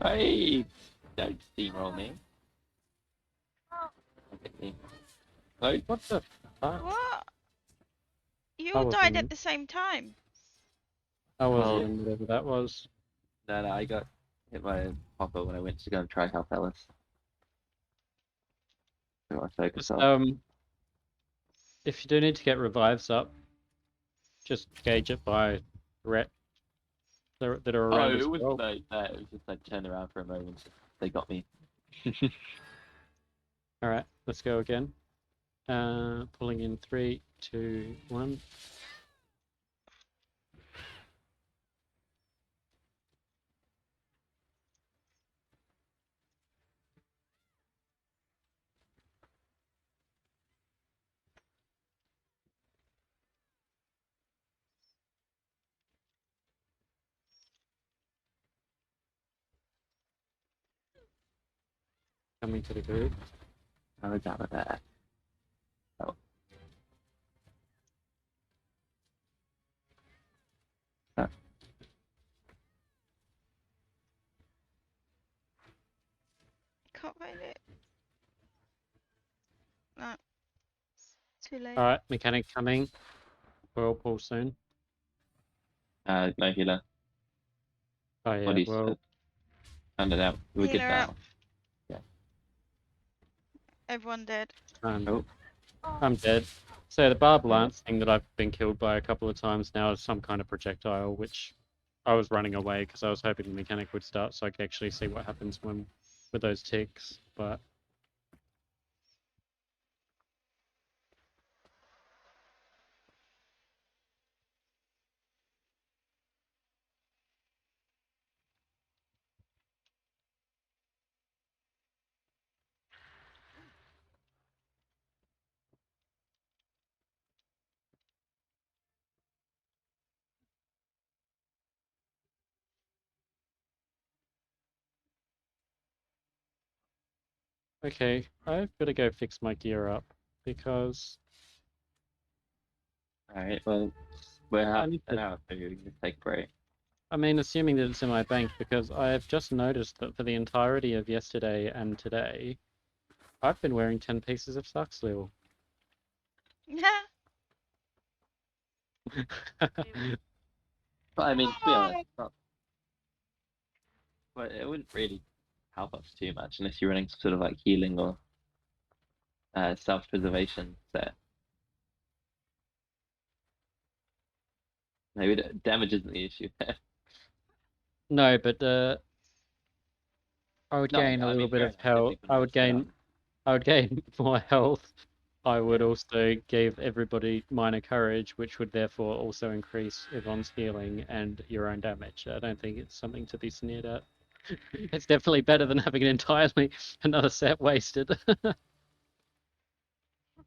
Hey! Don't steamroll me. Okay. Oh, What the fuck? What? You I all died wasn't. at the same time. I wasn't Oh. in whatever that was. no, I got hit by a popper when I went to go and try help Ellis. So I focus Just, on. if you do need to get revives up, just gauge it by threat that are around Oh, as it was well. like that. It was just like turned around for a moment. They got me. All right, let's go again. Pulling in 3, 2, 1. Coming to the group. Oh, down with that. Oh. Can't find it. No. Too late. All right, mechanic coming. Whirlpool soon. No healer. Oh yeah, Bodies. well, Found it out. We're good Healer up. now. Everyone dead. Oh. I'm dead. So the barbed lance thing that I've been killed by a couple of times now is some kind of projectile, which I was running away because I was hoping the mechanic would start so I could actually see what happens when with those ticks, but Okay, I've got to go fix my gear up because Alright, well, we're I half need an to. hour, so you can take a break. I mean, assuming that it's in my bank, because I've just noticed that for the entirety of yesterday and today, I've been wearing 10 pieces of Saxlil. But I mean, to be honest, not, well, it wouldn't really help us too much unless you're running some sort of like healing or self-preservation set. Maybe damage isn't the issue. No, but I would No, gain a I little mean, bit fair of enough. If health. people know it's set up. I would gain more health. I would Yeah. also give everybody minor courage, which would therefore also increase Yvonne's healing and your own damage. I don't think it's something to be sneered at. It's definitely better than having an entirely another set wasted.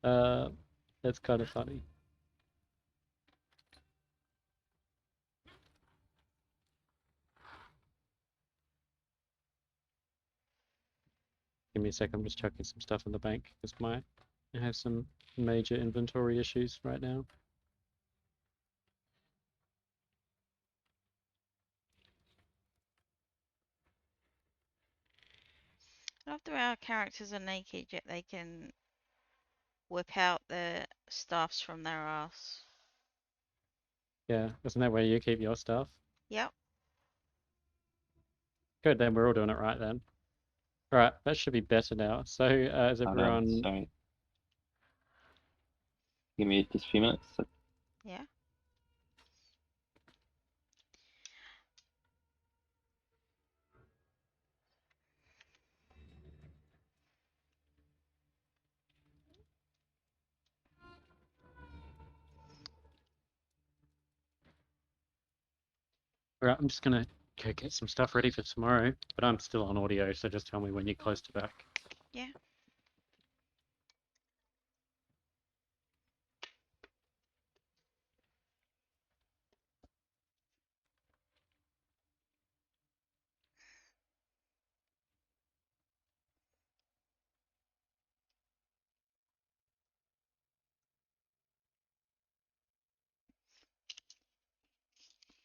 uh, that's kind of funny. Give me a second, I'm just chucking some stuff in the bank because I have some major inventory issues right now. I love the way our characters are naked, yet they can whip out the stuffs from their ass. Yeah, isn't that where you keep your stuff? Yep. Good, then we're all doing it right then. Alright, that should be better now. So, is Hold on, everyone... sorry. Give me just a few minutes. Yeah. Alright, I'm just gonna go get some stuff ready for tomorrow, but I'm still on audio, so just tell me when you're close to back. Yeah.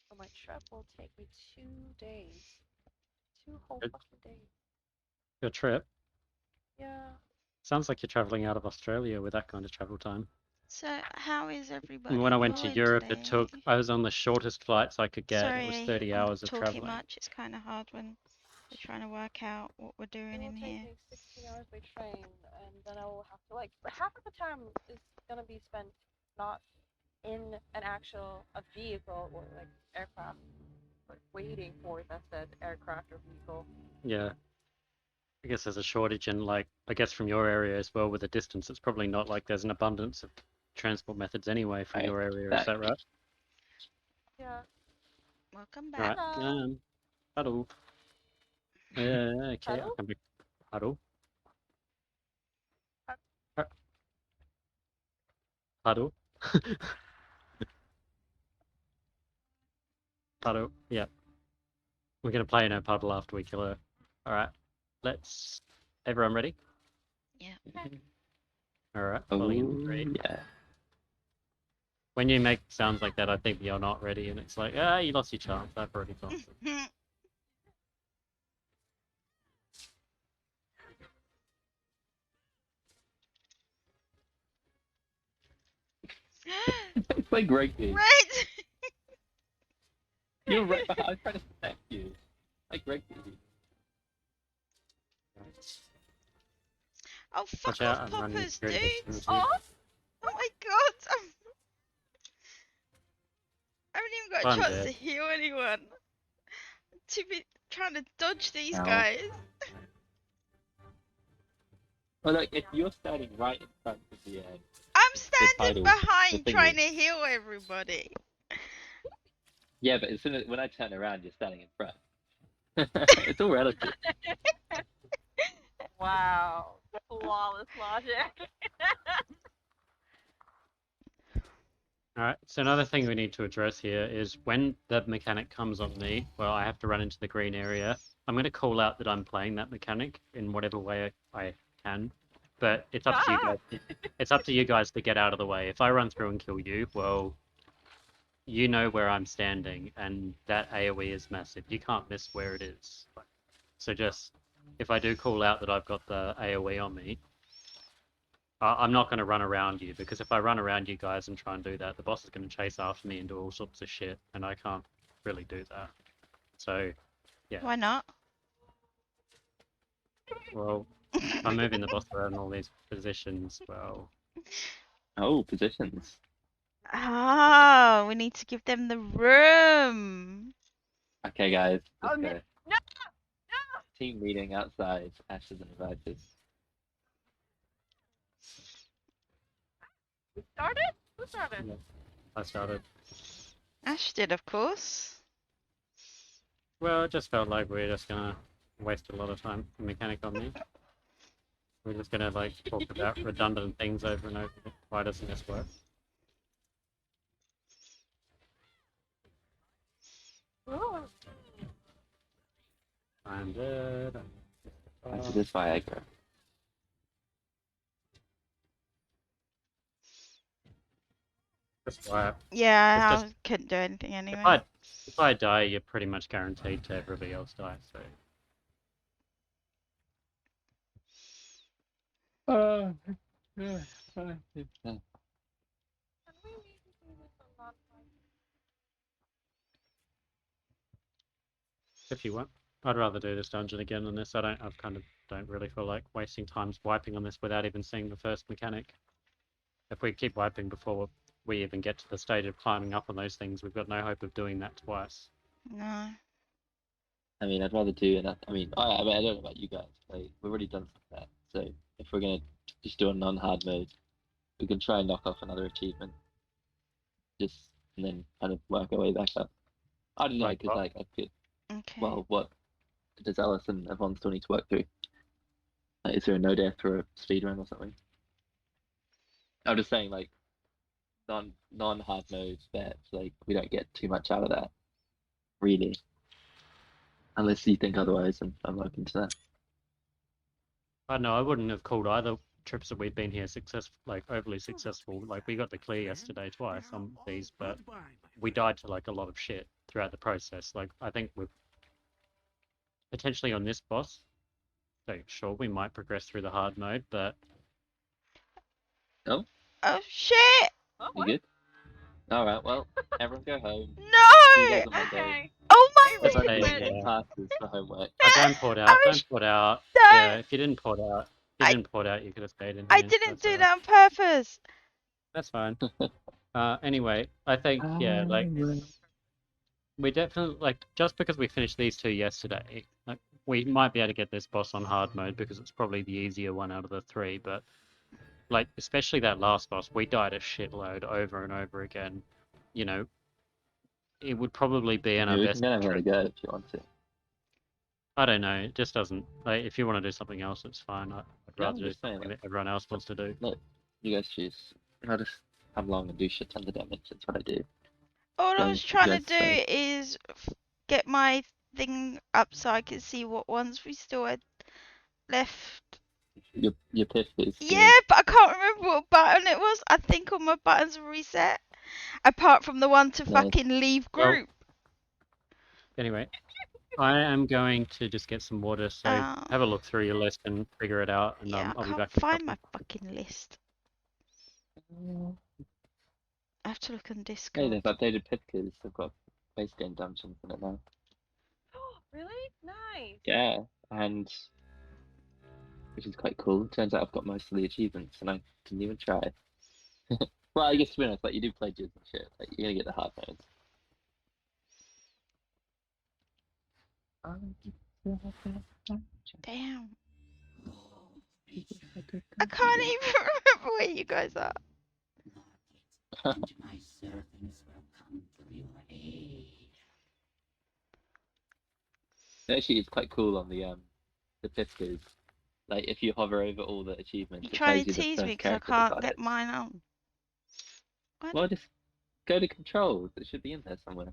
So my trip will take me 2 days. 2 whole Good. fucking days. Your trip? Yeah. Sounds like you're traveling out of Australia with that kind of travel time. So how is everybody When I went to doing Europe, today? I was on the shortest flights I could get. It was Sorry, 30 I'm not hours of talking traveling. much. It's kind of hard when we're trying to work out what we're It doing will in take here. me 16 hours by train, and then I will have to like half of the time is gonna be spent not in an actual vehicle or like aircraft, but waiting for that said aircraft or vehicle. Yeah. I guess there's a shortage in, like, I guess from your area as well with the distance, it's probably not like there's an abundance of transport methods anyway from Right, your area, is back. that right? Yeah. Welcome back. Right. Hello. Huddle. Okay, Huddle? I'll come back. Huddle. Hu- Huddle. Huddle. Yeah. We're gonna play in her puddle after we kill her. Alright. Let's... Everyone ready? Yeah. Alright, Oh, falling in 3. yeah. When you make sounds like that, I think you're not ready, and it's like, you lost your chance. I've already gone. It's like rugby. Right. You're right behind. I was trying to protect you. Like rugby. Oh, fuck Watch out, off, I'm running poppers, through dude. this. Oh. Oh my god. I haven't even got a I'm chance to dead. heal anyone. To be trying to dodge these Ow. guys. Well, look, if you're standing right in front of the I'm standing title, behind the trying thingy. to heal everybody. Yeah, but as soon as when I turn around, you're standing in front. It's all relative. Wow. Flawless logic. Alright, so another thing we need to address here is when the mechanic comes on me, well, I have to run into the green area. I'm going to call out that I'm playing that mechanic in whatever way I can, but it's up to you guys. It's up to you guys to get out of the way. If I run through and kill you, well, you know where I'm standing, and that AoE is massive. You can't miss where it is. So just, if I do call out that I've got the AoE on me, I'm not going to run around you, because if I run around you guys and try and do that, the boss is going to chase after me and do all sorts of shit, and I can't really do that. So, yeah. Why not? Well, if I'm moving the boss around all these positions, well, Oh, positions. Ah, we need to give them the room. Okay, guys. Oh, Let's no. go. No! Team meeting outside. Ash is invited. Who started? Who started? Yeah. I started. Ash did, of course. Well, it just felt like we were just gonna waste a lot of time for mechanic on me. We're just gonna like talk about redundant things over and over. Why doesn't this work? Ooh. I'm dead. Into this Viagra. That's why Yeah, It's I couldn't do anything anyway. if I die, you're pretty much guaranteed to everybody else die. So. Yeah. Can we maybe do this a lot like If you want, I'd rather do this dungeon again than this. I kind of don't really feel like wasting time wiping on this without even seeing the first mechanic. If we keep wiping before we even get to the stage of climbing up on those things, we've got no hope of doing that twice. No. I mean, I'd rather do enough. I mean, I don't know about you guys. Like, we've already done that. So if we're gonna just do a non-hard mode, we can try and knock off another achievement. Just and then kind of work our way back up. I don't know, Like because what? like I could. Okay. Well, what does Alice and everyone still need to work through? Like, is there a no death for a speedrun or something? I'm just saying, like, non-hard mode bets, like we don't get too much out of that, really. Unless you think otherwise, and I'm open to that. I don't know. I wouldn't have called either trips that we've been here overly successful. Like we got the clear yesterday twice on these, but we died to like a lot of shit throughout the process. Like I think we've potentially on this boss. So sure, we might progress through the hard mode, but Oh shit! oh, You what? good? All right. Well, everyone go home. See you No! guys on Monday. Okay. Oh my That's Everyone okay, take yeah. classes for homework. don't port out. I Don't was- port out. No! Yeah, if you didn't port out, you could have stayed in here. I didn't That's do alright. that on purpose. That's fine. Anyway, I think yeah, like we definitely like just because we finished these two yesterday, like we might be able to get this boss on hard mode because it's probably the easier one out of the three. But like especially that last boss, we died a shitload over and over again. You know, it would probably be in Yeah, our we best can have interest. another go if you want to. I don't know. It just doesn't. Like, if you want to do something else, it's fine. I'd Yeah, rather I'm do just saying, something that everyone else wants to do. You guys choose. I just come along and do shit ton of damage. That's what I do. All I Don't was trying to just say- do is get my thing up so I could see what ones we still had left. Your piff is. Yeah, but I can't remember what button it was. I think all my buttons were reset. Apart from the one to Nice. fucking leave Well, group. Anyway, I am going to just get some water. So Oh. have a look through your list and figure it out, and Yeah, I'll I be can't back in a find my couple. fucking list. I have to look on Hey, Discord. they've updated piff because they've got base game dungeons in it now. Really? Nice. Yeah, and which is quite cool. Turns out I've got most of the achievements, and I didn't even try. Well, I guess to be honest, like you do play Jizz and shit. Like you're gonna get the hard modes. Damn. I can't even remember where you guys are. Actually, it's quite cool on the piff quiz. Like if you hover over all the achievements, You it trying tells to you the tease me first because I character that can't got get it. mine on? What? Well, just go to controls. It should be in there somewhere.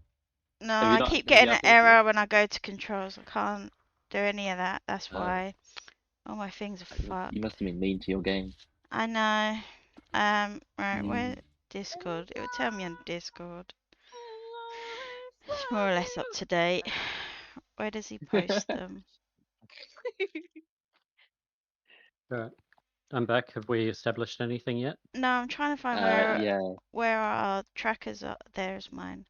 No, Have you I not- keep have you getting an updated it? error when I go to controls. I can't do any of that. That's Oh. why All my things are fucked. You must have been mean to your game. I know. Right, where Mm. Discord? It would tell me on Discord. It's more or less up to date. Where does he post them? Alright. I'm back. Have we established anything yet? No, I'm trying to find Yeah. where our trackers are. There's mine.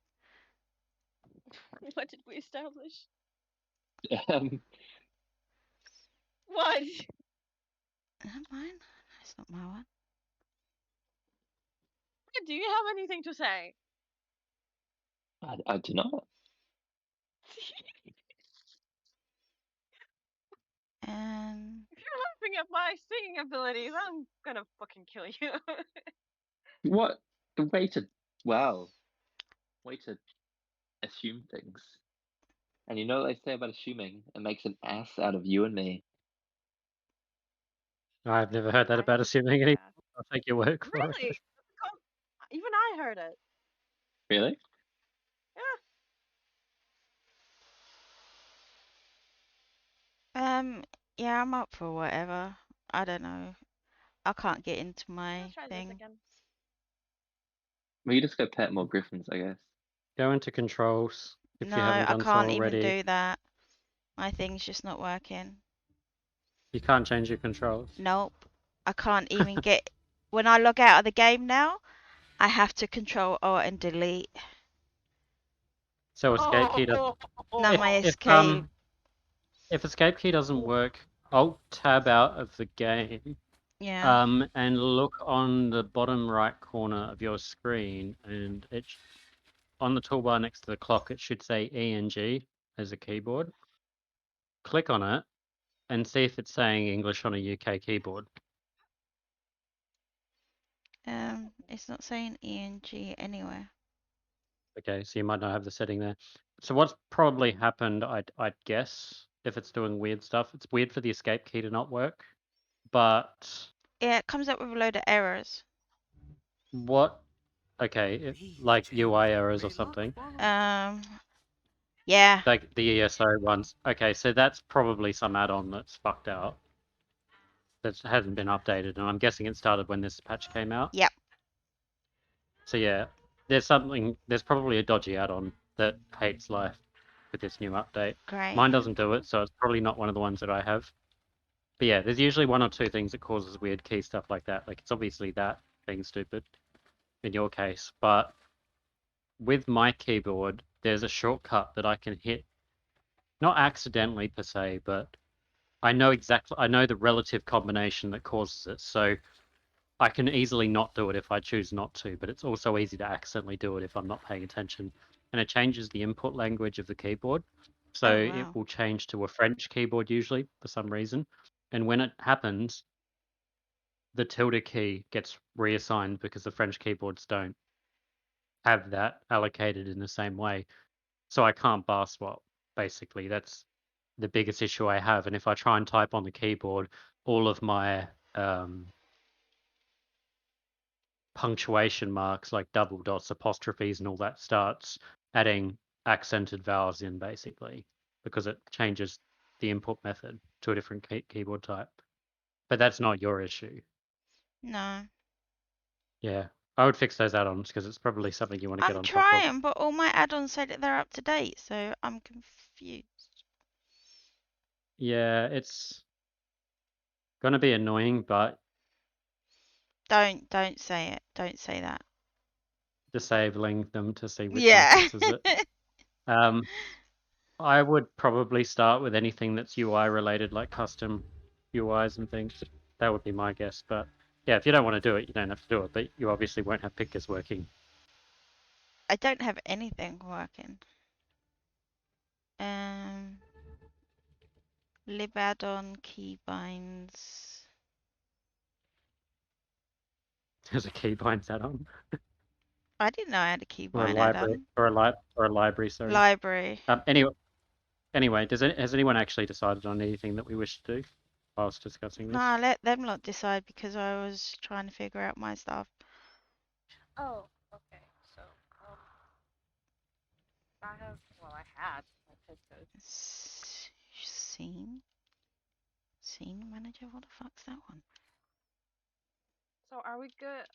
What did we establish? Um, What? Is that mine? It's not my one. Do you have anything to say? I do not. Um, If you're laughing at my singing abilities, I'm gonna fucking kill you. What the way to way to assume things. And you know what they say about assuming? It makes an ass out of you and me. I've never heard that I about have assuming yeah. anything. I'll take your word for Really? it. Even I heard it. Really? yeah, I'm up for whatever. I don't know. I can't get into Let's my try this thing. again. Well, you just go pet more griffins, I guess. Go into controls if No, you haven't I done so can't even already. do that. My thing's just not working. You can't change your controls. Nope. I can't even get. When I log out of the game now, I have to control Alt and delete. So escape key doesn't. No, my If escape. if escape key doesn't work, Alt tab out of the game. Yeah. And look on the bottom right corner of your screen, and on the toolbar next to the clock, it should say E and G as a keyboard. Click on it and see if it's saying English on a UK keyboard. It's not saying ENG anywhere. Okay, so you might not have the setting there. So what's probably happened, I'd guess, if it's doing weird stuff, it's weird for the escape key to not work. But Yeah, it comes up with a load of errors. what? Okay, like UI errors or something. Yeah. Like the ESO ones. Okay, so that's probably some add-on that's fucked out. That hasn't been updated, and I'm guessing it started when this patch came out. Yep. So yeah, there's probably a dodgy add-on that hates life with this new update. Great. Mine doesn't do it, so it's probably not one of the ones that I have. But yeah, there's usually one or two things that causes weird key stuff like that. Like it's obviously that being stupid in your case, but with my keyboard, there's a shortcut that I can hit, not accidentally per se, but I know the relative combination that causes it. So I can easily not do it if I choose not to, but it's also easy to accidentally do it if I'm not paying attention. And it changes the input language of the keyboard. So Oh, it wow. will change to a French keyboard usually for some reason. And when it happens, the tilde key gets reassigned because the French keyboards don't have that allocated in the same way. So I can't bar swap, basically. That's the biggest issue I have. And if I try and type on the keyboard, all of my punctuation marks like double dots, apostrophes, and all that starts adding accented vowels in, basically, because it changes the input method to a different keyboard type. But that's not your issue. No. Yeah, I would fix those add-ons because it's probably something you want to get I'm on top of. trying, but all my add-ons say that they're up to date, so I'm confused. Yeah, it's gonna be annoying, but Don't say it. Don't say that. disabling them to see which one Yeah. fixes it. I would probably start with anything that's UI related, like custom UIs and things. That would be my guess. But yeah, if you don't want to do it, you don't have to do it. But you obviously won't have pickers working. I don't have anything working. Lib add-on keybinds. There's a keybind add-on I didn't know I had a or a keybind library add-on. or a library. Sorry. Library. Anyway, has anyone actually decided on anything that we wish to do whilst discussing this? No, I let them lot decide because I was trying to figure out my stuff. Oh, okay. So, I had my code. Scene manager. Ranger. What the fuck's that one? So are we good?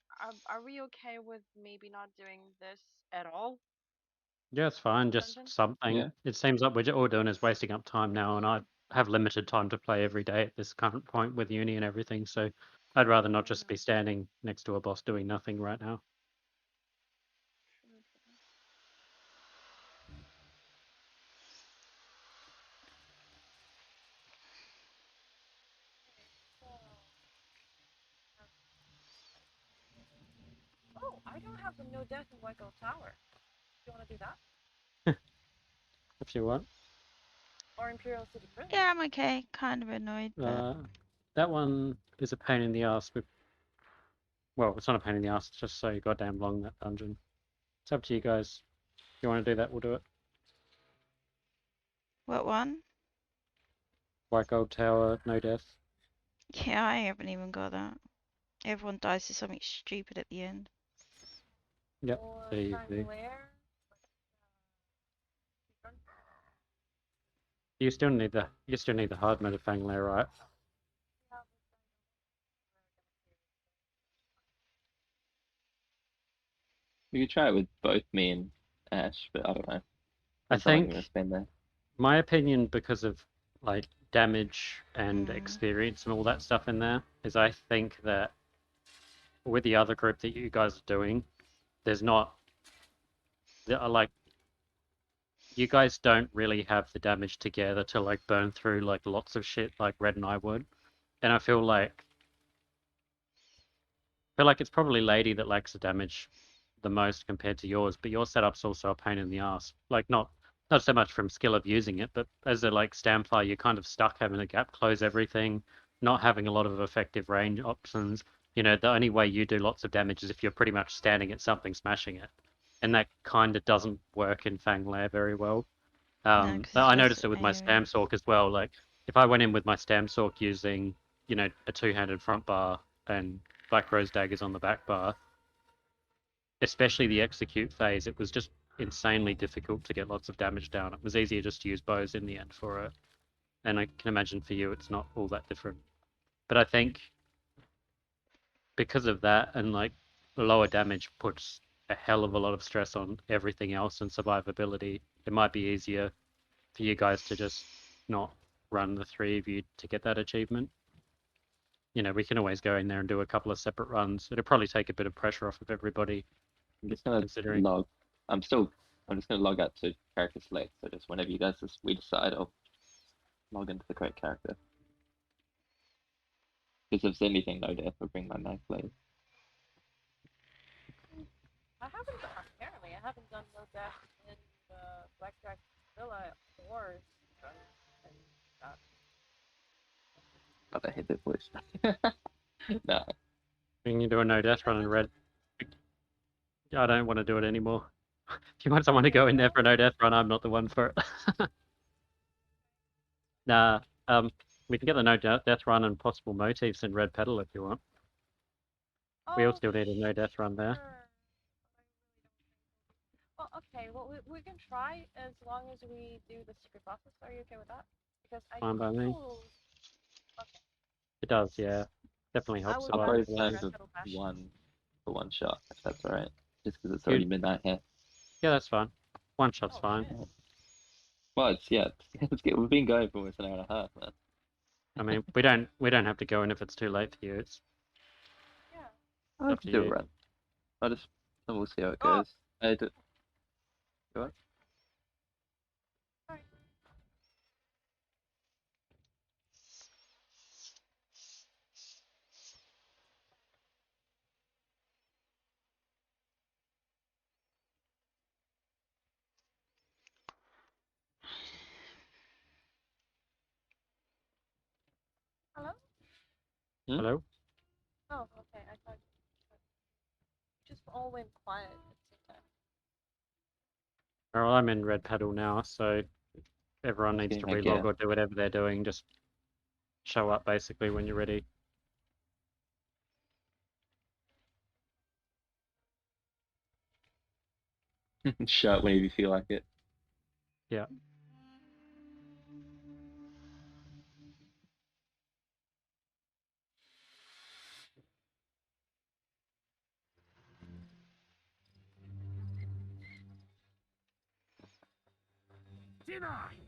Are we okay with maybe not doing this at all? Yeah, it's fine. Just Dungeon? something. Yeah. It seems like we're all doing is wasting up time now, and I have limited time to play every day at this current point with uni and everything. So I'd rather not just be standing next to a boss doing nothing right now. Oh, I don't have the no death in Waco Tower. Do you want to do that? If you want. Or Imperial City Prison? Yeah, I'm okay. Kind of annoyed, but That one is a pain in the ass. Well, it's not a pain in the ass. It's just so goddamn long, that dungeon. It's up to you guys. If you want to do that, we'll do it. what one? White Gold Tower, no death. Yeah, I haven't even got that. Everyone dies to something stupid at the end. Yep, Or there you go. Fanglair? You still need the hard mode of Fanglair, right? We could try it with both me and Ash, but I don't know. I Depends how long think you're gonna spend there. my opinion, because of like damage and Mm. experience and all that stuff in there, is I think that with the other group that you guys are doing, there's not like you guys don't really have the damage together to like burn through like lots of shit like Red and I would. And I feel like it's probably Lady that lacks the damage the most compared to yours, but your setup's also a pain in the ass. Like not so much from skill of using it, but as a like Stampfire, you're kind of stuck having a gap close everything, not having a lot of effective range options. You know, the only way you do lots of damage is if you're pretty much standing at something smashing it. And that kind of doesn't work in Fanglair very well. No, 'cause But it's I just noticed it with my AoE. Stamsork as well. Like if I went in with my Stamsork using, you know, a two-handed front bar and Black Rose daggers on the back bar, especially the execute phase, it was just insanely difficult to get lots of damage down. It was easier just to use bows in the end for it. And I can imagine for you it's not all that different. But I think because of that and like lower damage puts a hell of a lot of stress on everything else and survivability, it might be easier for you guys to just not run the three of you to get that achievement. You know, we can always go in there and do a couple of separate runs. It'll probably take a bit of pressure off of everybody, I'm just gonna considering. log. I'm just gonna log out to character select. So just whenever you guys we decide, I'll log into the correct character. Because if there's anything no death, I'll bring my knife blade. Apparently, I haven't done no death in Blackjack Villa or Not that hit it, please. Nah. When you do a no death run in red, I don't want to do it anymore. If you want someone to go in there for a no death run, I'm not the one for it. Nah, we can get the no death run and possible motifs in red pedal if you want. We all still need a no death run there. Well, okay. Well, we can try as long as we do the secret bosses. Are you okay with that? Because I Fine by me. feel- It does, yeah. Definitely helps would I'll rather probably see plan red with pedal bash. one for one shot, if that's alright. Just because it's already midnight here. Yeah, that's fine. One shot's Oh, fine. shit. Well, it's we've been going for almost an hour and a half, man. I mean, we don't have to go in if it's too late for you. It's Yeah. I'll up to do a you. run. And we'll see how it Oh! goes. I do. Go on. Sorry. Hello? Hello? Oh, okay. I thought you just all went quiet at the same time. Well, I'm in red pedal now, so everyone needs to Okay, relog yeah. or do whatever they're doing. Just show up basically when you're ready. Shut whenever you feel like it. Yeah. Denied!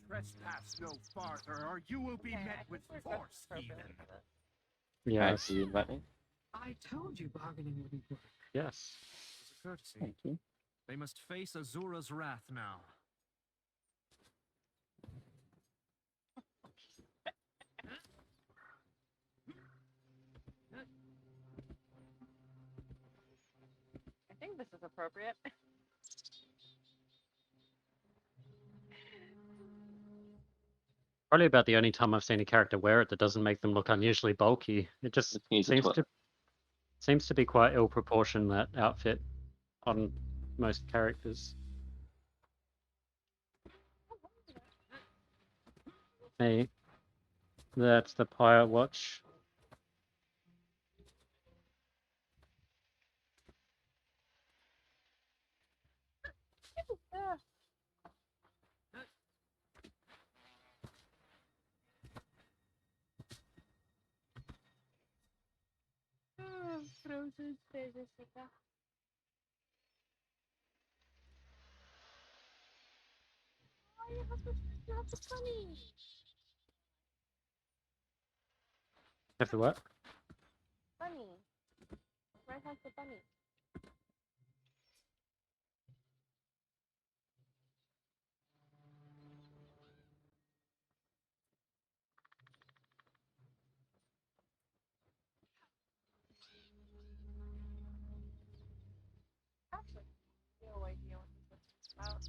Trespass no farther, or you will be Okay, I met think with we're good force, appropriately heathen. for this. Yes. Do you invite me? I told you bargaining would be work. Yes. As a courtesy, Thank you. they must face Azura's wrath now. I think this is appropriate. Probably about the only time I've seen a character wear it that doesn't make them look unusually bulky. It just He's a twat. seems to be quite ill proportioned, that outfit, on most characters. Hey, that's the Pirate Watch. Ah, frozen Jessica. Oh, you have the bunny. Have the what? Bunny. Red has the bunny. Actually, no idea what this is about.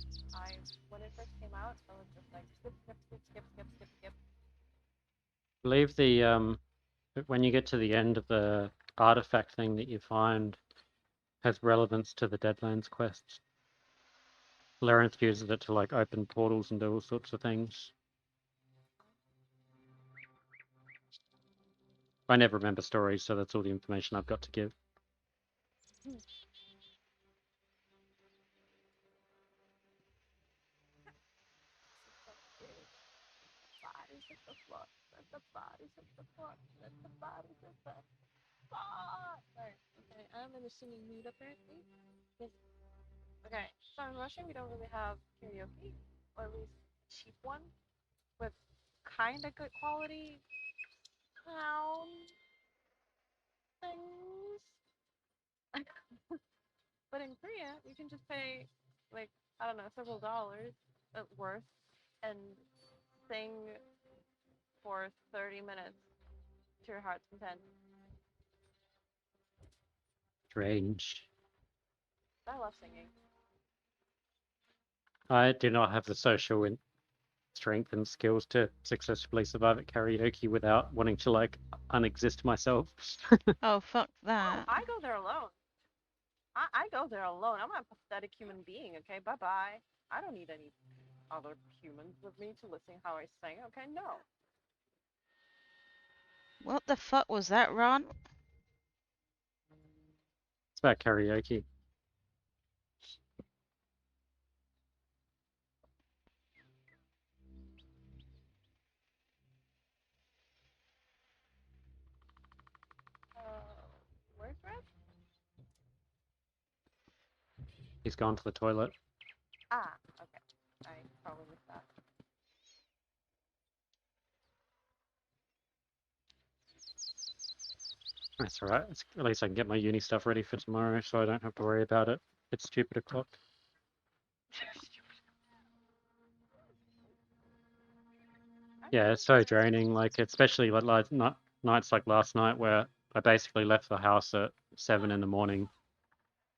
When it first came out, I was just like skip, skip, skip, skip, skip, skip, skip. I believe the when you get to the end of the artifact thing that you find has relevance to the Deadlands quests. Larenth uses it to like open portals and do all sorts of things. I never remember stories, so that's all the information I've got to give. Bodies of the floor. Let the bodies of the floor. Let the bodies of the floor. Alright, okay, I'm in a singing mood apparently. Yes. Okay, so in Russia we don't really have karaoke, or at least a cheap one, with kinda good quality sound things. But in Korea, you can just pay, like, I don't know, several dollars worth and sing for 30 minutes to your heart's content. Strange. I love singing. I do not have the social strength and skills to successfully survive at karaoke without wanting to like unexist myself. Oh, fuck Oh, that. I go there alone. I go there alone. I'm a pathetic human being, okay? Bye-bye. I don't need any other humans with me to listen how I sing, okay? No. What the fuck was that, Ron? It's about karaoke. Where's Red? He's gone to the toilet. Ah, okay. I probably missed that. That's alright. At least I can get my uni stuff ready for tomorrow, so I don't have to worry about it. It's stupid o'clock. Yeah, it's so draining. Like, especially like nights like last night, where I basically left the house at 7 in the morning,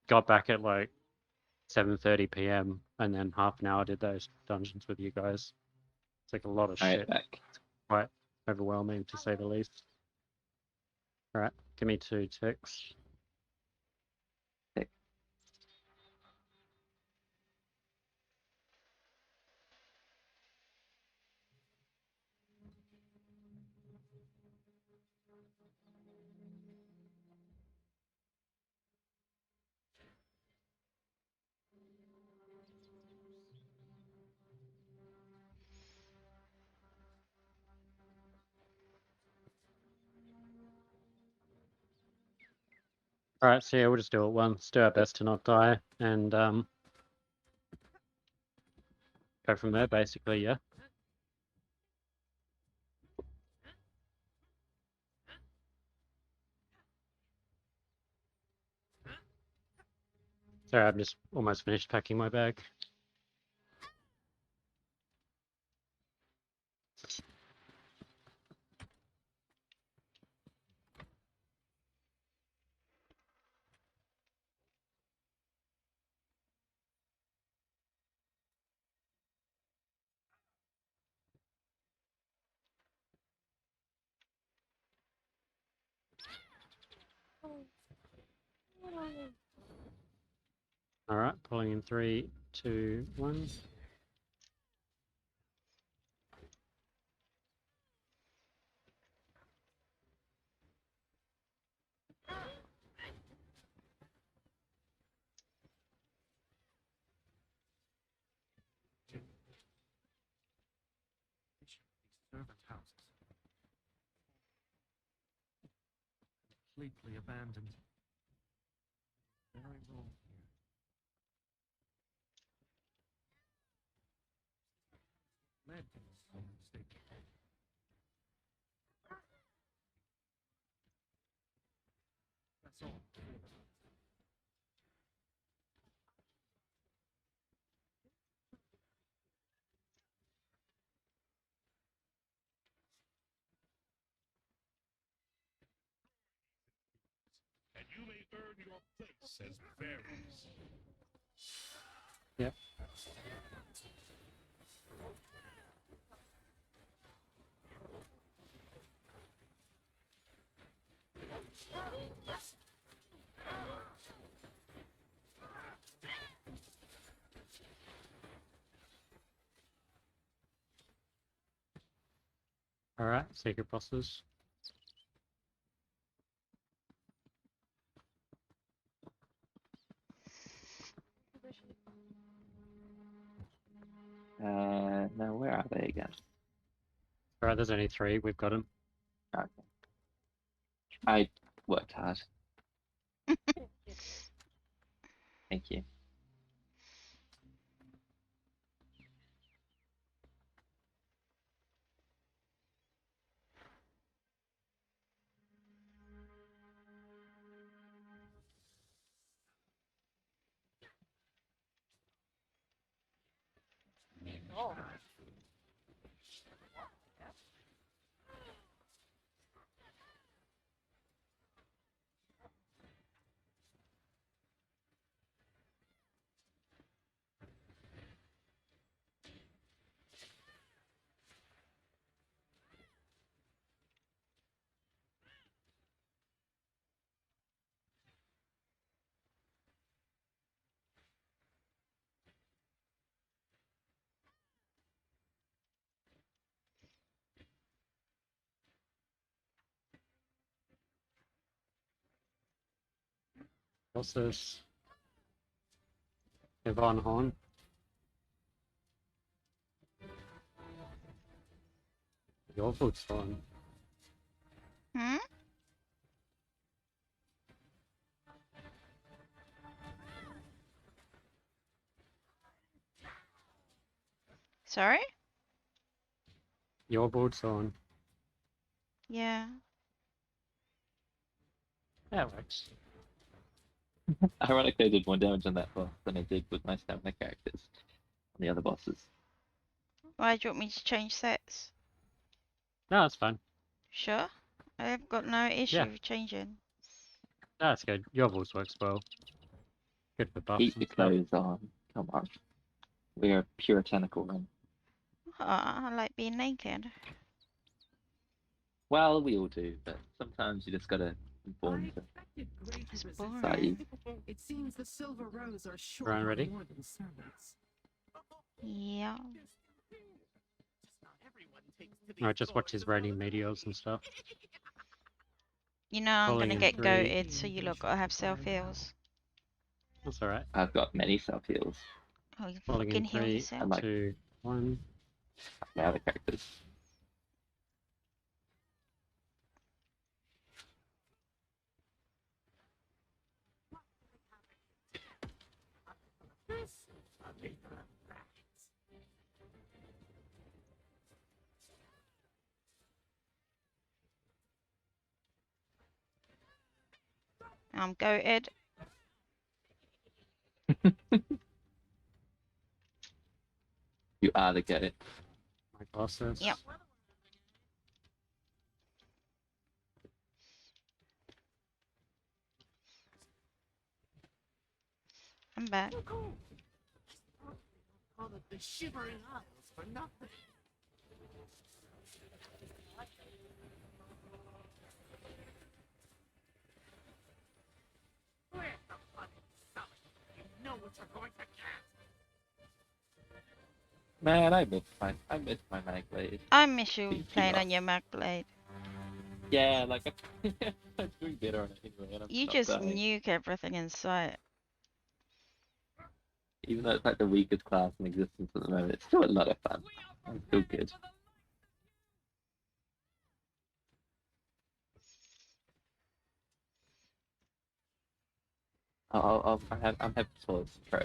got back at like 7:30 p.m., and then half an hour did those dungeons with you guys. It's like a lot of Alright, shit. back. Quite overwhelming, to say the least. Alright, give me 2 ticks. Alright, so yeah, we'll just do it once. Do our best to not die, and go from there, basically, yeah. Sorry, I'm just almost finished packing my bag. All right, pulling in 3, 2, 1. These servant houses. Completely abandoned. Very wrong here. Led to this state. That's all. And you may earn your place as Varys. Yep. All right, secret bosses. No, where are they again? All right, there's only 3. We've got them. Okay. I worked hard. Thank you. Oh. What's this? Yvonne Horn. Your foot's on. Hmm? Sorry? Your board's on. Yeah. That works. Ironically, I did more damage on that boss than I did with my stamina characters on the other bosses. Why do you want me to change sets? No, that's fine. Sure. I've got no issue Yeah. with changing. No, that's good. Your voice works well. Good for buffs Keep and your stuff. clothes on. Come on. We are puritanical men. I like being naked. Well, we all do, but sometimes you just gotta conform to expected greater It's resistance. society. It seems the Silver Rose are short Ryan, on ready? more than servants. Yeah. Alright, just watch his raining meteors and stuff. You know I'm Pulling gonna in get 3. goated, so you lot gotta have self heals. That's alright. I've got many self heals. Oh, you Pulling fucking in heal 3, yourself. like- 2, 1. My other characters. I'm goated. You are the goat. My glasses. Yep. I'm back. Call it the Shivering Isles for nothing. Where's the fucking summit? You know what you're going to get. Man, I miss my mag blade. I miss you Thank playing you. on your Mag Blade. Yeah, like I'm doing better on it anyway, and I'm You not just dying. nuke everything in sight. Even though it's like the weakest class in existence at the moment, it's still a lot of fun. It's still good. I'm happy towards pro.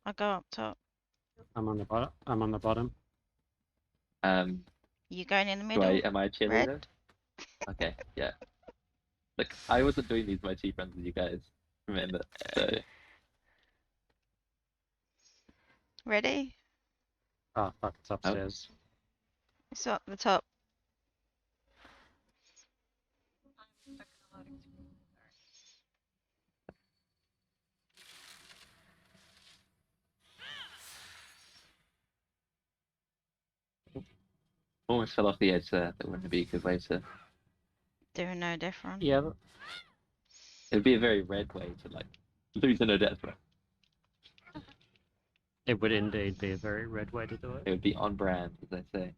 I'll go up top. I'm on the bottom. I'm on the bottom. You going in the Do middle? am I a cheerleader? Red? Okay, yeah. Look, I wasn't doing these my two friends with you guys. Remember? So Ready? Oh fuck, it's upstairs. It's up the top. almost fell off the edge there. That wouldn't be a good way to. Doing no different. Yeah, It'd be a very red way to like lose a no death threat. it would indeed be a very red way to do It it. would be on brand, as they say.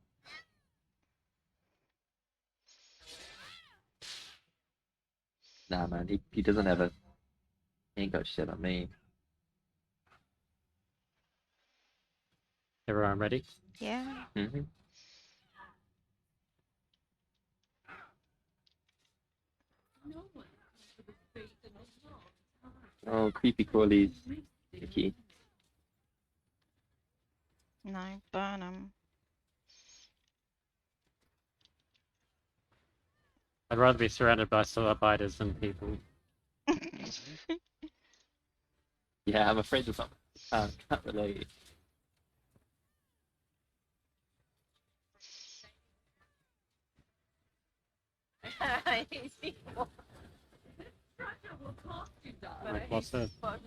Nah, man, he doesn't have a. He ain't got shit on me. Everyone ready? Yeah. Mm-hmm. No one comes to the faith in a long time. Oh, creepy crawlies. Icky. No, burn 'em. I'd rather be surrounded by biters than people. Yeah, I'm afraid of something. Can't relate. Treasure will cost you, But darling. Like what's that? fun.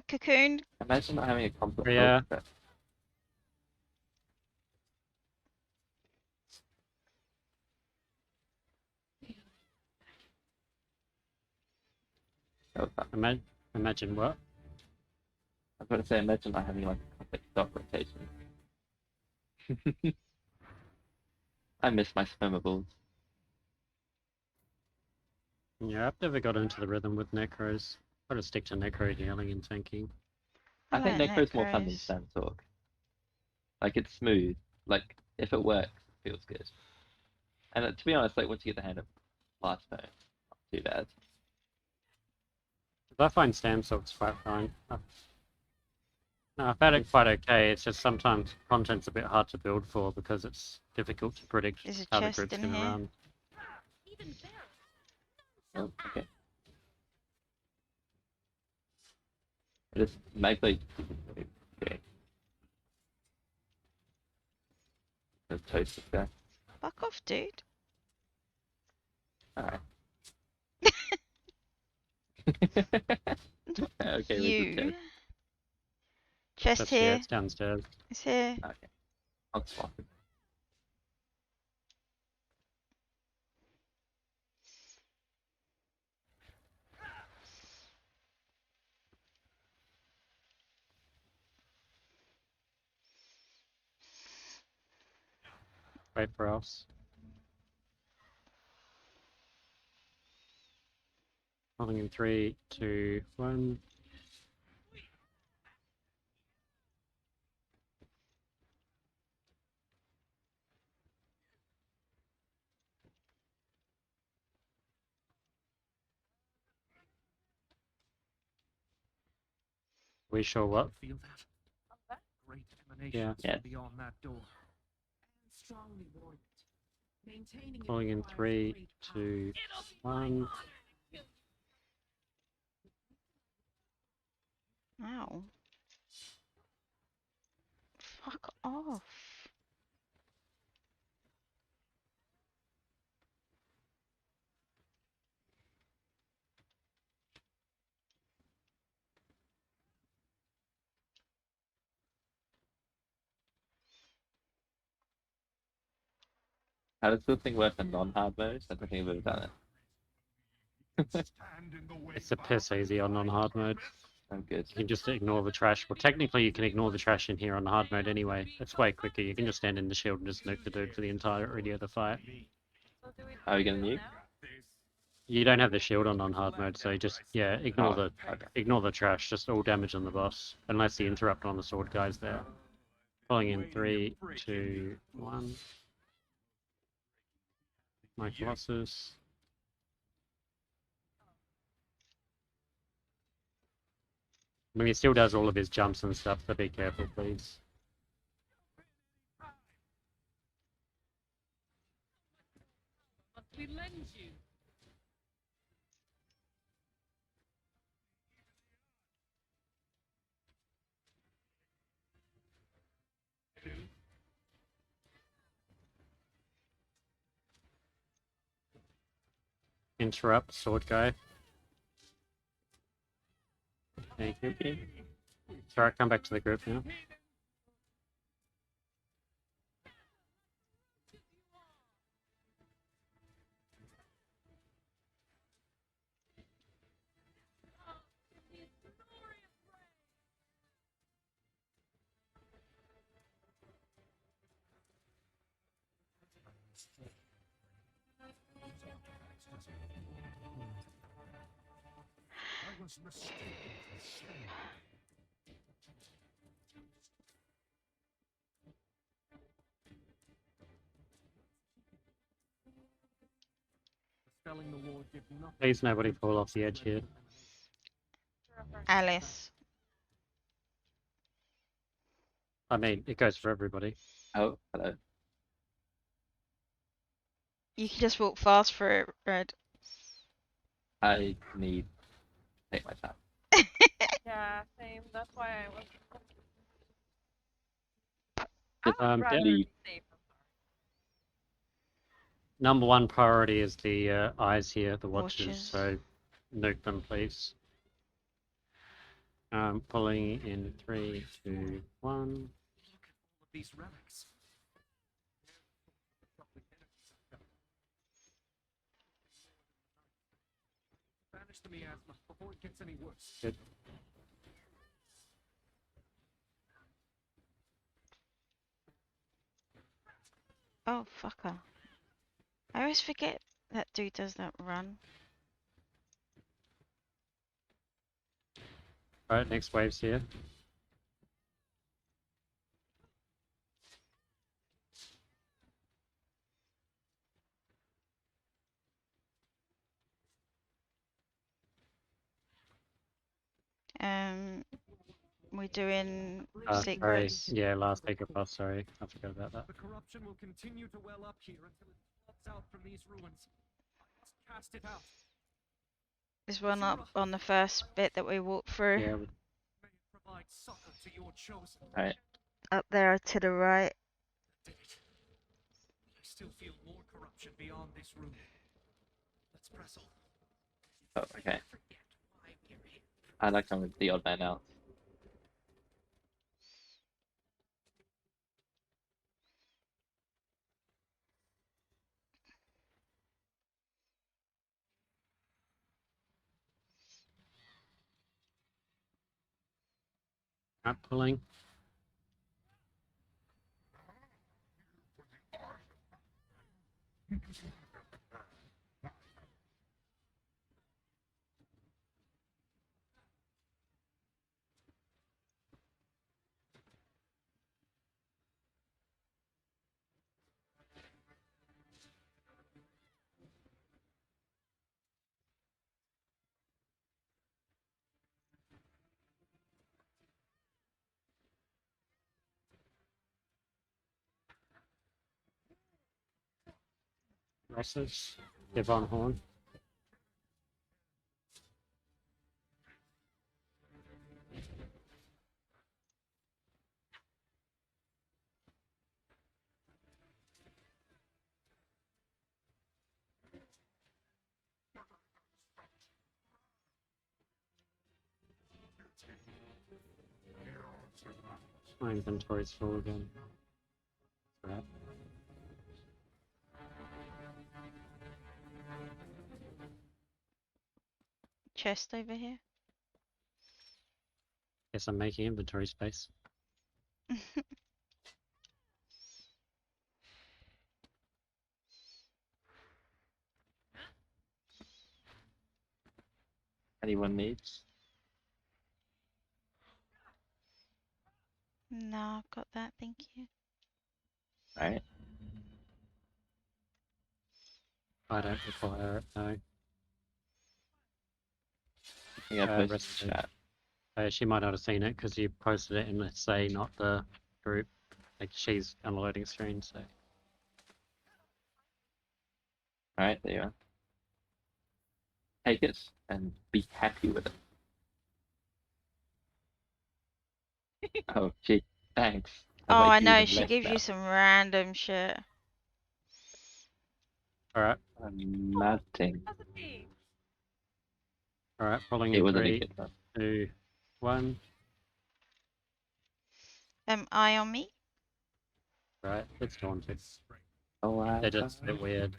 Cocoon. Imagine not having a conflict. Yeah. Imagine what? I was going to say, imagine not having like a conflict stock rotation. I miss my spermables. Yeah, I've never got into the rhythm with necros. I'll just stick to necro healing and tanking. I think like Necro's more fun than necros. Stand Talk. Like, it's smooth. Like, if it works, it feels good. And to be honest, like, once you get the hand of last turn, not too bad. I find Stam Silk's quite fine. No, I've had it quite okay. It's just sometimes content's a bit hard to build for because it's difficult to predict There's a how the chest group's in going to here. run. Even there. Oh, okay. Just Magblade. Okay. Let's toast this guy. Fuck off, dude. Alright. Okay, we You. did Chest That's yeah, here. it's downstairs. It's here. Okay. I'll swap it. Wait for us. Rolling in 3, 2, 1. We sure what? Feel that? On that? Great emanations Yeah. Yes. from beyond that door. And strongly warded. Maintaining it Calling in requires 3, great power. 2, 1. Ow. Fuck off. How does this thing work in non-hard mode? I don't think I've ever done it. Stand in the way, It's a piss easy on non-hard mode. I'm good. You can just ignore the trash. Well, technically, you can ignore the trash in here on the hard mode anyway. It's way quicker. You can just stand in the shield and just nuke the dude for the entirety of the fight. So do we Are we do gonna this nuke? now? You don't have the shield on hard mode, so just yeah, ignore Oh, the okay. ignore the trash. Just all damage on the boss, unless the interrupt on the sword guy's there. Calling in 3, 2, 1. My Colossus. I mean, he still does all of his jumps and stuff, so be careful, please. Must we lend you? Interrupt, sword guy. Thank you. Sorry, come back to the group now. I was mistaken for shame. Dispelling the ward did nothing. Please, nobody fall off the edge here. Alice. I mean, it goes for everybody. Oh, hello. You can just walk fast through it, Red. I need to take my time. Yeah, same. That's why I was. Just I would rather leave. be safe. I'm sorry. Number one priority is the eyes here, the watchers, Watchers. so nuke them, please. Pulling in 3, 2, 1. Look at all of these relics. Banish the miasma before it gets any worse. Good. Oh, fucker. I always forget that dude does that run. Alright, next wave's here. We're doing Sorry, secrets. yeah, last take of us, sorry. I forgot about that. The corruption will continue to well up here until it floods out from these ruins. I must cast it out. There's one up on the first bit that we walked through. Yeah, May it provide succor to your chosen. Alright. Up there to the right. Did it. I still feel more corruption beyond this room. Let's press on. Oh, okay. Forget why we're here. I like I'm with the odd man out. not pulling. losses. Yvonne Horn. My inventory's full again. Right. Chest over here. Guess I'm making inventory space. Anyone needs? No, I've got that, thank you. Alright. I don't require it, no. I think I posted Rest in chat. She might not have seen it because you posted it in the say, not the group. Like she's on the loading screen, so. Alright, there you are. Take it and be happy with it. Oh, gee, thanks. Oh, like I you know, even she less gives now. you some random shit. Alright, I'm melting. That's a me. alright, following It in wasn't a 3, good one. 2, 1. Eye on me? Right, it's daunting. Oh, wow. They're just a bit weird.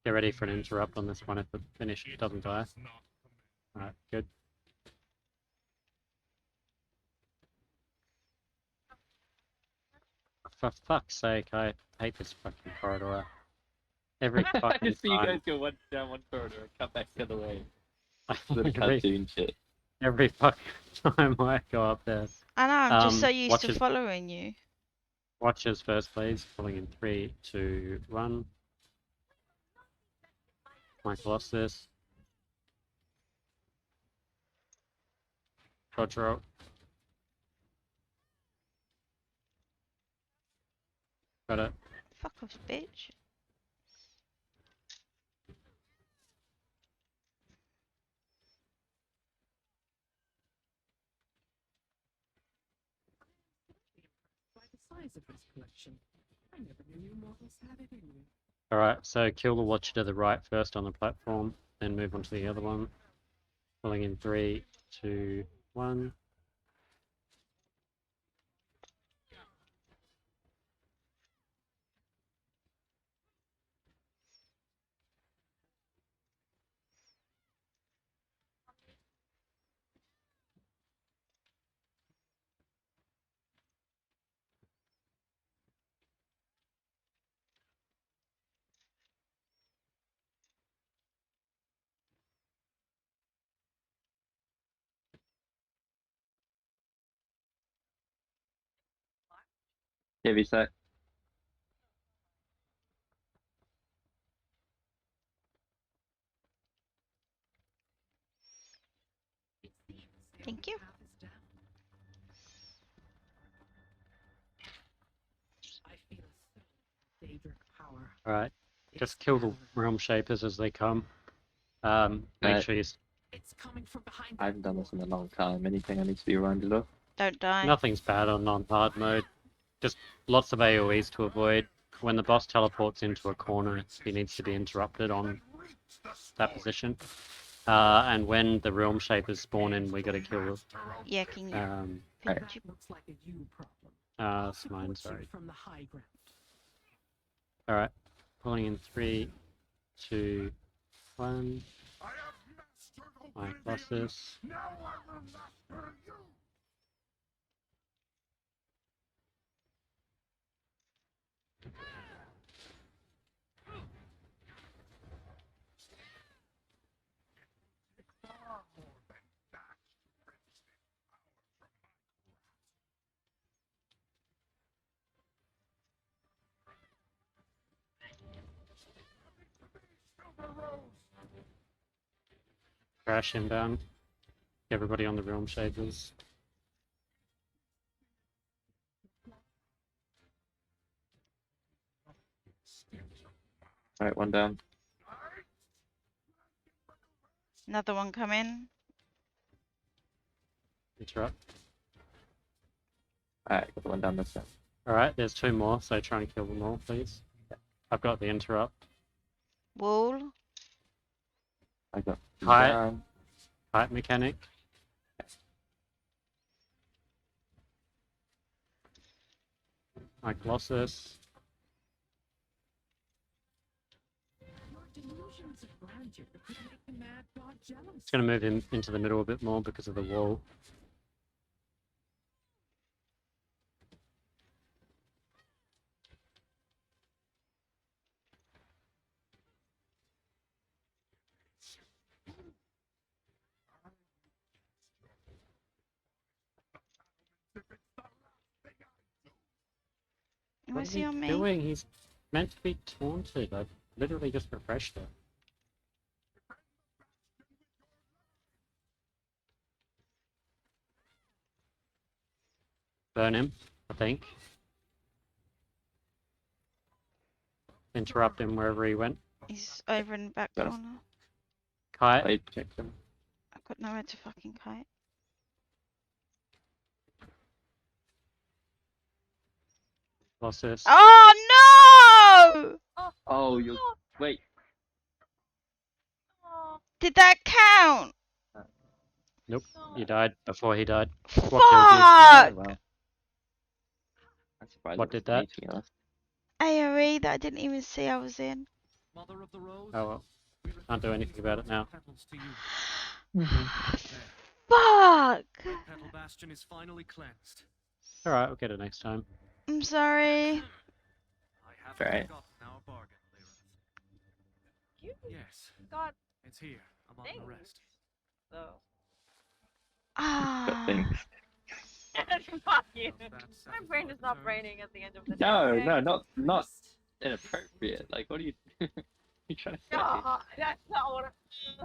Get ready for an interrupt on this one if the finish doesn't die. Alright, good. For fuck's sake, I hate this fucking corridor. Every I fucking just see you guys time. go one down one corridor and come back the other way. The every, cartoon shit. every fucking time I go up there. I know, I'm just so used to watches- following you. Watches first, please. Falling in 3, 2, 1. My Colossus. Quadro. Got it. Fuck off, bitch. By the size of this collection, I never knew you mortals had it in you. Alright, so kill the watcher to the right first on the platform, then move on to the other one. Falling in 3, 2, 1. Give you a sec. It seems the Thank only you. path is down. I feel a surge of Daedric power. Alright, It's just kill the gathering. realm shapers as they come. Make sure you. It's coming from behind. I haven't done this in a long time. Anything I need to be reminded of? Don't die. Nothing's bad on non-hard mode. Just lots of AoEs to avoid. When the boss teleports into a corner, he needs to be interrupted on that position. And when the realm shapers spawn in, we gotta kill them. Yeah, can you Alright. pinch Looks like a you problem. That's mine, Supports you sorry. From the high ground. Alright, pulling in 3, 2, 1. My Colossus. Crash inbound. Everybody on the realm shapers. Alright, one down. Another one coming. Interrupt. Alright, got the one down this time. Alright, there's 2 more, so try and kill them all, please. I've got the interrupt. Wall. I got Hi. down. Kite mechanic. My Colossus. Your delusions of grandeur could make the mad god jealous. It's going to move him into the middle a bit more because of the wall. What Was is he on me? doing? He's meant to be taunted. I literally just refreshed it. Burn him, I think. Interrupt him wherever he went. He's over in the back Got it. corner. Kite. Blade protection. I've got nowhere to fucking kite. Colossus. Oh no! Oh, you're. Wait. Oh, Did that count? Nope, no. you died before he died. Fuck! What killed you? Oh, wow. I'm surprised What it was did that? me, to be honest. AoE that I didn't even see I was in. Mother of the Rose, Oh well. we Can't do anything about it now. petals to you. Fuck! Red Petal Bastion is finally cleansed. Alright, we'll get it next time. I'm sorry. I haven't Right. forgotten our bargain, Lyrith. You Yes, got it's here, among things, the rest. though. Got Ah. things. Fuck you. Does that My brain satisfy is not concern? braining at the end of the day. No, okay? no, not inappropriate. Like, what are you? You trying to say? No, that's not what I...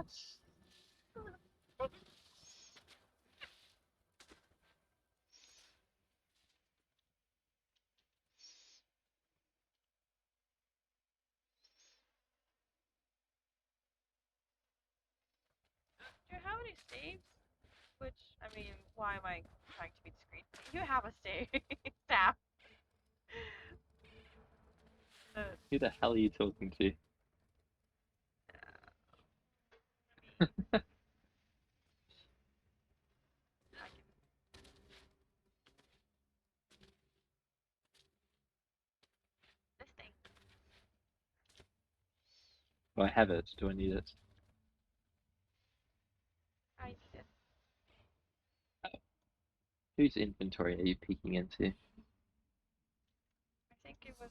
Do you have any saves? Which, I mean, why am I trying to be discreet? You have a save. Staff. Who the hell are you talking to? This thing. Do I have it? Do I need it? I need it. Whose inventory are you peeking into? I think it was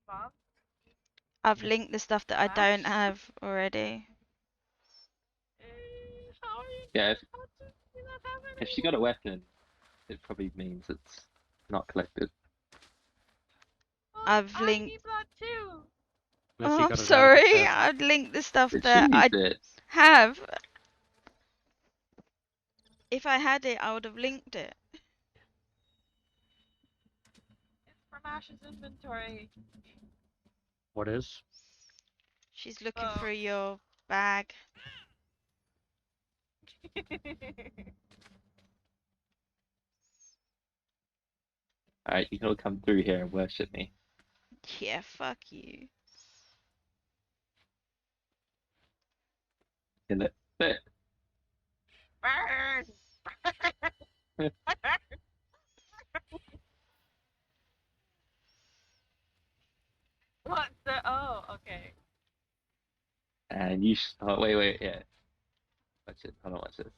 Bob. I've linked the stuff that I don't Flash? have already. How are you? Yeah, How do you not have it if she got a weapon, it probably means it's not collected. Oh, I've I linked- need that too. Unless you Oh, got I'm it out of the sorry. chest. I've linked the stuff But she that I needs it. have. If I had it, I would have linked it. It's from Ash's inventory. What is? She's looking Oh. for your bag. Alright, you can all come through here and worship me. Yeah, fuck you. Kill it. There. Burn! What the? Oh, okay. And you oh, wait, yeah. Watch it. Hold on, watch this.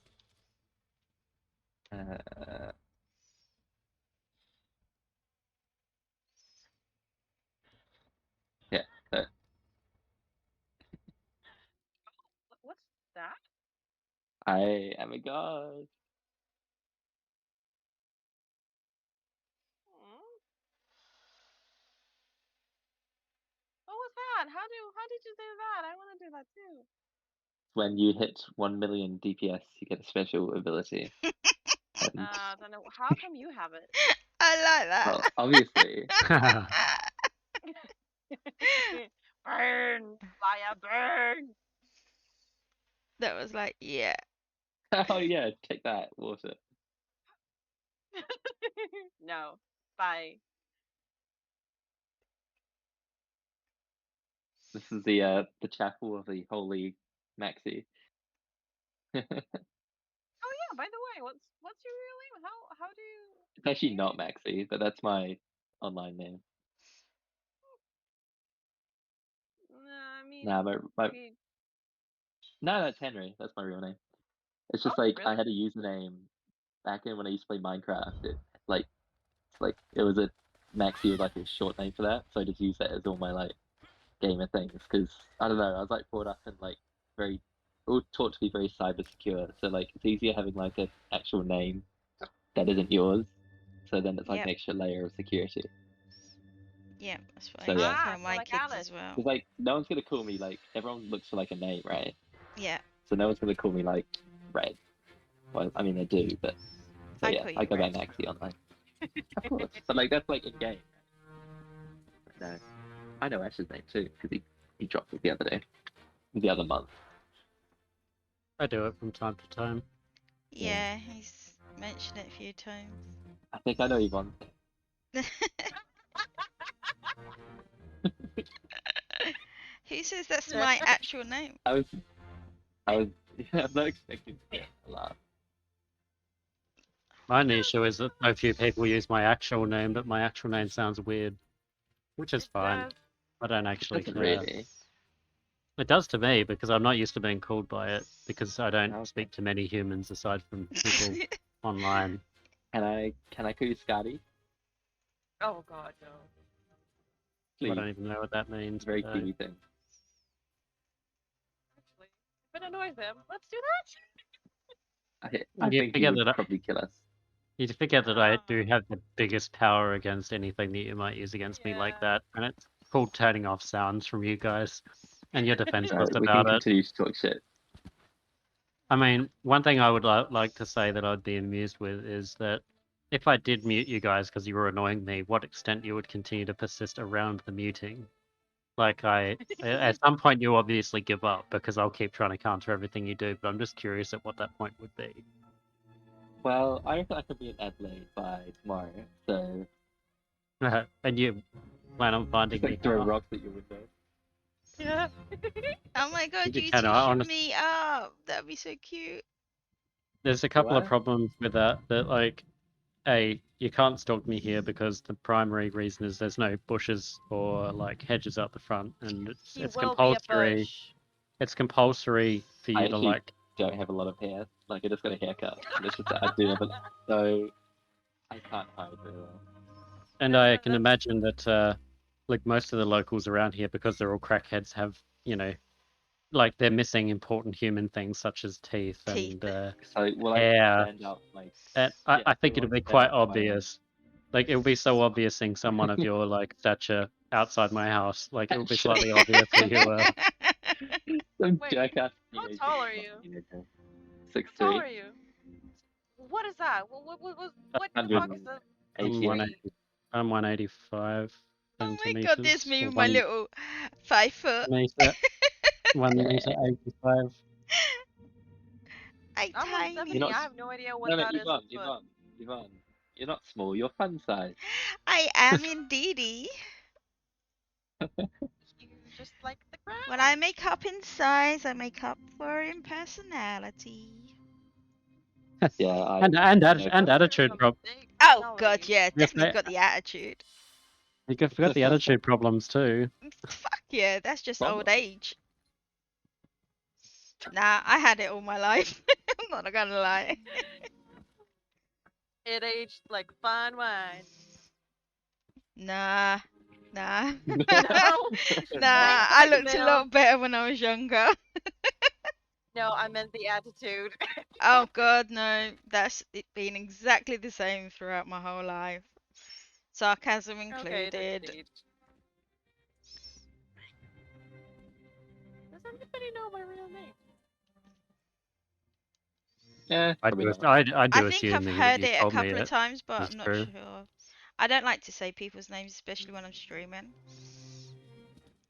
Yeah, there. What's that? I am a god. What was that? How did you do that? I want to do that too. When you hit 1 million DPS, you get a special ability. And, Then how come you have it? I like that. well, obviously, Burn! Fire, burn! That was like, yeah. Oh yeah, take that, water. No. Bye. This is the chapel of the holy Maxi. It's Oh yeah, by the way, what's your real name? How do you actually name not it? Maxi, but that's my online name. I mean, Nah, my we- no, that's Henry. That's my real name. It's just Oh, like I really? had a username back in when I used to play Minecraft. It was a Maxi was like a short name for that, so I just used that as all my like gamer things because I don't know. I was like brought up in like very, all taught to be very cyber secure. So like it's easier having like an actual name that isn't yours. So then it's like Yep. an extra layer of security. Yeah, that's what So, I yeah. used to tell So my like kids Alice. as well. Because like no one's gonna call me like everyone looks for like a name, right? Yeah, So no one's gonna call me like Red. Well, I mean they do, but so I yeah, call I you go by Red. Maxi online. Of course, but like that's like in game. No, I know Ash's name too because he dropped it the other day, the other month. I do it from time to time. Yeah, he's mentioned it a few times. I think I know Yvonne. Who says that's my actual name? I was, I'm not expecting to get a laugh. My only issue is that so few people use my actual name that my actual name sounds weird, which is It fine. does. I don't actually Doesn't care. really. It does to me because I'm not used to being called by it because I don't Okay. speak to many humans aside from people online. Can I call you Scotty? Oh god, no. Please. I don't even know what that means. It's a very but, Kiwi thing. Actually, if it annoys them, let's do that. I You think he forget would that probably kill us. you forget that I do have the biggest power against anything that you might use against me like Yeah. that, and it's called turning off sounds from you guys, and you're So defenseless we can about it. continue to talk shit. I mean, one thing I would like to say that I'd be amused with is that if I did mute you guys because you were annoying me, what extent you would continue to persist around the muting. Like at some point you obviously give up because I'll keep trying to counter everything you do, but I'm just curious at what that point would be. Well, I reckon I could be in Adelaide by tomorrow, so And you plan on finding just me. like throw huh? rocks at your window. Yeah. Oh my god, You you can, two I should honest- meet up. That'd be so cute. There's a couple of What? problems with that. That like, you can't stalk me here because the primary reason is there's no bushes or like hedges out the front, and He it's will compulsory. be a bush. It's compulsory for I you to actually like. don't have a lot of hair. Like I just got a haircut. And it's just that I do have a, so I can't hide very well. And Yeah, I yeah, can that's- imagine that, like most of the locals around here, because they're all crackheads, have like they're missing important human things such as teeth Teeth. and So will I hair. stand up like? And Yeah, I think will I it'll be stand quite up on my own? obvious. Like it would be so obvious seeing someone of your like stature outside my house. Like it would be slightly obvious who you were. Some Wait, jackass how teenager, tall are not you? teenager. How tall 6'3", are you? What is that? What the fuck is 180. the I'm 88. 180. I'm 185 Oh my centimeters. god, there's me or with my little 5 foot. meter, 1 meter 85. I I'm tiny. 170. You're not I have no idea what No, that is. Yvonne, in foot. Yvonne. You're not small. You're fun size. I am indeedy. You just like the ground. When I make up in size, I make up for in personality. Yeah, I. And I know attitude problem. Oh god, yeah, Yes, definitely mate. got the attitude. You forgot the attitude problems too. Fuck yeah, that's just old Problem. age. Nah, I had it all my life. I'm not gonna lie. It aged like fine wine. Nah. Nah. No. Nah, Thanks, I looked a Bill. lot better when I was younger. No, I meant the attitude. Oh god, no. That's it been exactly the same throughout my whole life. Sarcasm Okay, included. indeed. Does anybody know my real name? Yeah, I probably do, not. I I do think I've assume that heard you it a told me couple of it. times, but is I'm not true. sure. I don't like to say people's names, especially when I'm streaming.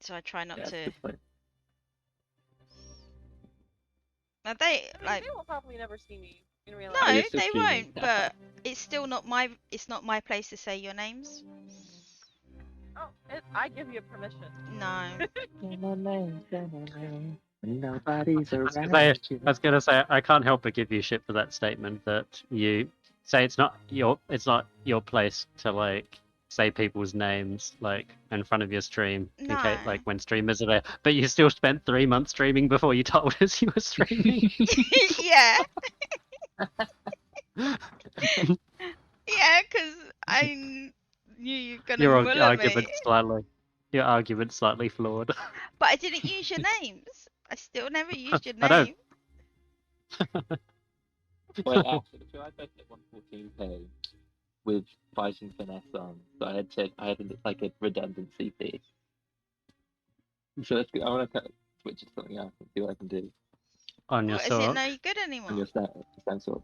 So I try not Yeah, that's a to. good point. Now they I mean, like they will probably never see me in real no, Oh, you're life. still they streaming. won't. But it's still not my. It's not my place to say your names. Oh, I give you permission. No. Nobody's I was gonna around. say, I was gonna say, I can't help but give you shit for that statement that you say it's not your place to like say people's names like in front of your stream in case No. like when streamers are there, but you still spent 3 months streaming before you told us you were streaming. Yeah. Yeah, because knew you were gonna Your muller me. argument's slightly flawed. But I didn't use your names. I still never used your I don't- name. Wait, actually, so I bet at 114k with fighting finesse on, so I had like a redundancy fee. So let's go. I want to switch to something else and see what I can do On your What, is it sword. no good on anymore? your stand sword.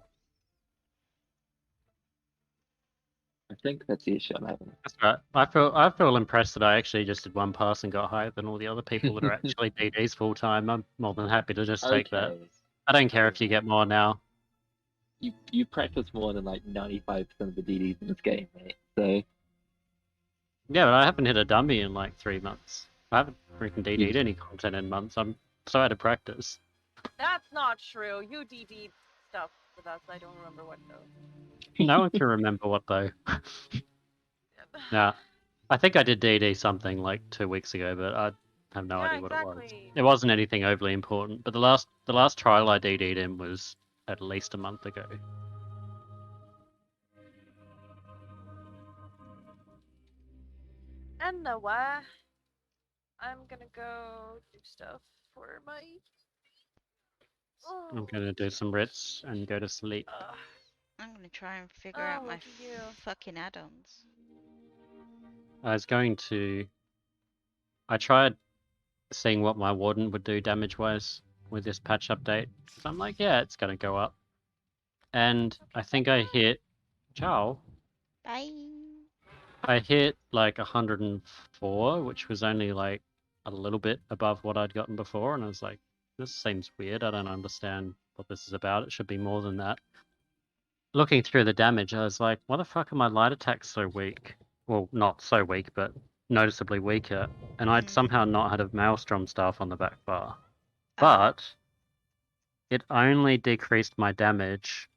I think that's the issue I'm having. That's right. I feel impressed that I actually just did one pass and got higher than all the other people that are actually DDs full time. I'm more than happy to just take that. Okay. I don't care if you get more now. You practice more than like 95% of the DDs in this game, mate. So Yeah, but I haven't hit a dummy in like 3 months. I haven't freaking DD'd You- any content in months. I'm so out of practice. That's not true. You DD stuff with us. I don't remember what though. No one can remember what though. Nah, I think I did DD something like 2 weeks ago, but I have no Yeah, idea what it was. exactly. It wasn't anything overly important. But the last trial I DD'd in was at least a month ago. Anyway, I'm gonna go do stuff for my. I'm gonna do some Ritz and go to sleep. I'm gonna try and figure out Oh, my look at you. fucking add-ons. I was going to. I tried seeing what my Warden would do damage wise with this patch update. So I'm like, yeah, it's gonna go up. And I think I hit. Ciao. Bye. I hit like 104, which was only like a little bit above what I'd gotten before. And I was like, this seems weird. I don't understand what this is about. It should be more than that. Looking through the damage, I was like, why the fuck are my light attacks so weak? Well, not so weak, but noticeably weaker. And I'd Mm. somehow not had a Maelstrom staff on the back bar. Oh. But it only decreased my damage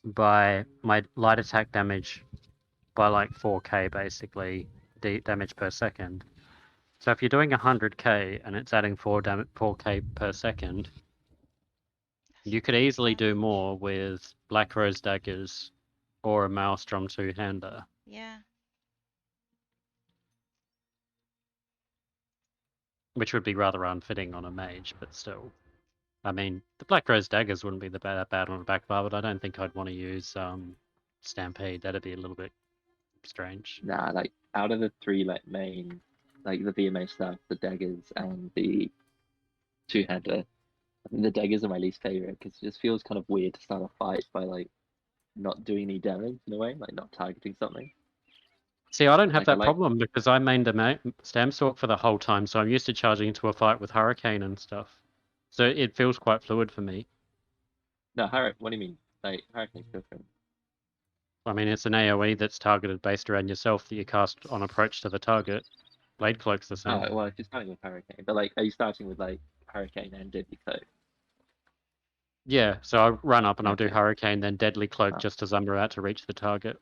by my light attack damage by like 4k basically, damage per second. So if you're doing 100k and it's adding 4k per second, you could easily do more with Black Rose daggers or a Maelstrom two-hander. Yeah. Which would be rather unfitting on a mage, but still. I mean, the Black Rose daggers wouldn't be bad on the back bar, but I don't think I'd want to use Stampede. That'd be a little bit strange. Nah, like out of the three like main, like the VMA stuff, the daggers and the two-hander, I think the daggers are my least favorite because it just feels kind of weird to start a fight by like not doing any damage in a way, like not targeting something. See, I don't have Like, I that like- problem because I mained a Stamstalk for the whole time, so I'm used to charging into a fight with Hurricane and stuff. So it feels quite fluid for me. No, what do you mean? Like Hurricane's different. I mean, it's an AoE that's targeted based around yourself that you cast on approach to the target. Blade Cloak's the same. Oh, well, if you're starting with Hurricane, but like, are you starting with like Hurricane and Deadly Cloak? Yeah, so I'll run up and I'll do Okay. Hurricane, then Deadly Cloak Oh. just as I'm about to reach the target.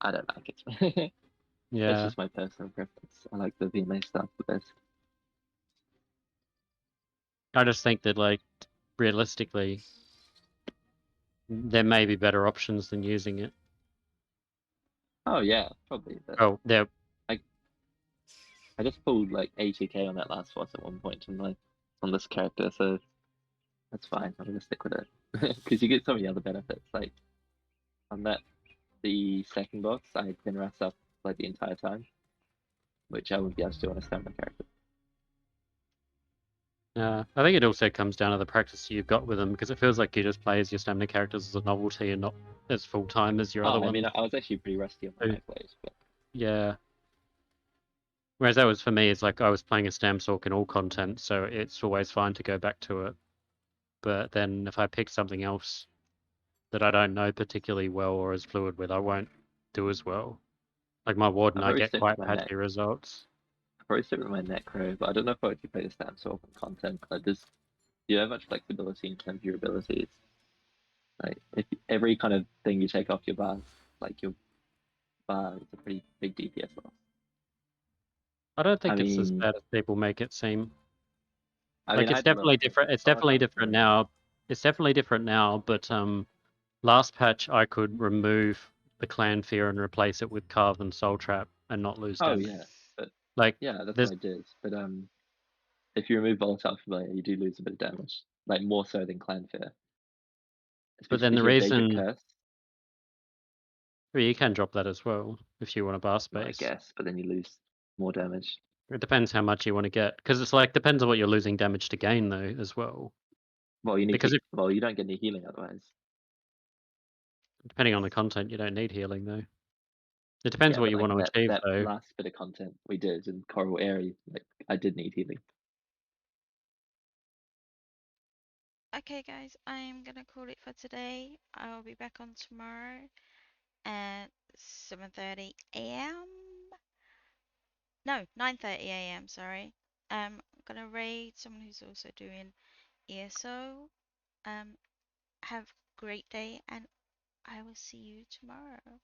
I don't like it. That's Yeah, just my personal preference. I like the VMA stuff the best. I just think that, like, realistically, there may be better options than using it. Oh yeah, probably. But Oh, there. I just pulled like 80k on that last boss at one point on this character, so that's fine. I'm gonna stick with it because you get so many other benefits. Like on the second boss, I had been rest up like the entire time, which I wouldn't be able to do on a stamina character. I think it also comes down to the practice you've got with them because it feels like you just play as your stamina characters as a novelty and not as full time as your other I ones. mean, I was actually pretty rusty on my Oh. high plays, but Yeah. Whereas that was for me, it's like I was playing a Stamstalk in all content, so it's always fine to go back to it. But then if I pick something else that I don't know particularly well or is fluid with, I won't do as well. Like my Warden, I've I already get stick quite with my patchy results. I've already stick with my Necro, but I don't know if I would actually play the Stamstalk on content. Like there's you have much flexibility in terms of your abilities. Like if every kind of thing you take off your bar, like your bar is a pretty big DPS loss. I don't think it's as mean, bad as people make it seem. I Like mean, I it's had to definitely look, different. It's but I definitely can't different remember. now. It's definitely different now. But last patch I could remove the Clan Fear and replace it with Carve and Soul Trap and not lose Oh damage. yeah, but Like yeah, that's there's, what I did. But if you remove Volatile Familiar, you do lose a bit of damage, like more so than Clan Fear. but Especially then if the you have Daedric reason Curse, well, you can drop that as well if you want a bar well, I space. guess, but then you lose more damage. It depends how much you want to get, because it's like depends on what you're losing damage to gain though as well. Well, you need Because if well, you don't get any healing otherwise. depending on the content, you don't need healing though. It depends Yeah, what but you like want to achieve that though. last bit of content we did in Coral Airy, like I did need healing. Okay, guys, I'm gonna call it for today. I'll be back on tomorrow at 7:30 a.m. No, 9:30 a.m. Sorry. I'm gonna raid someone who's also doing ESO. Have a great day, and I will see you tomorrow.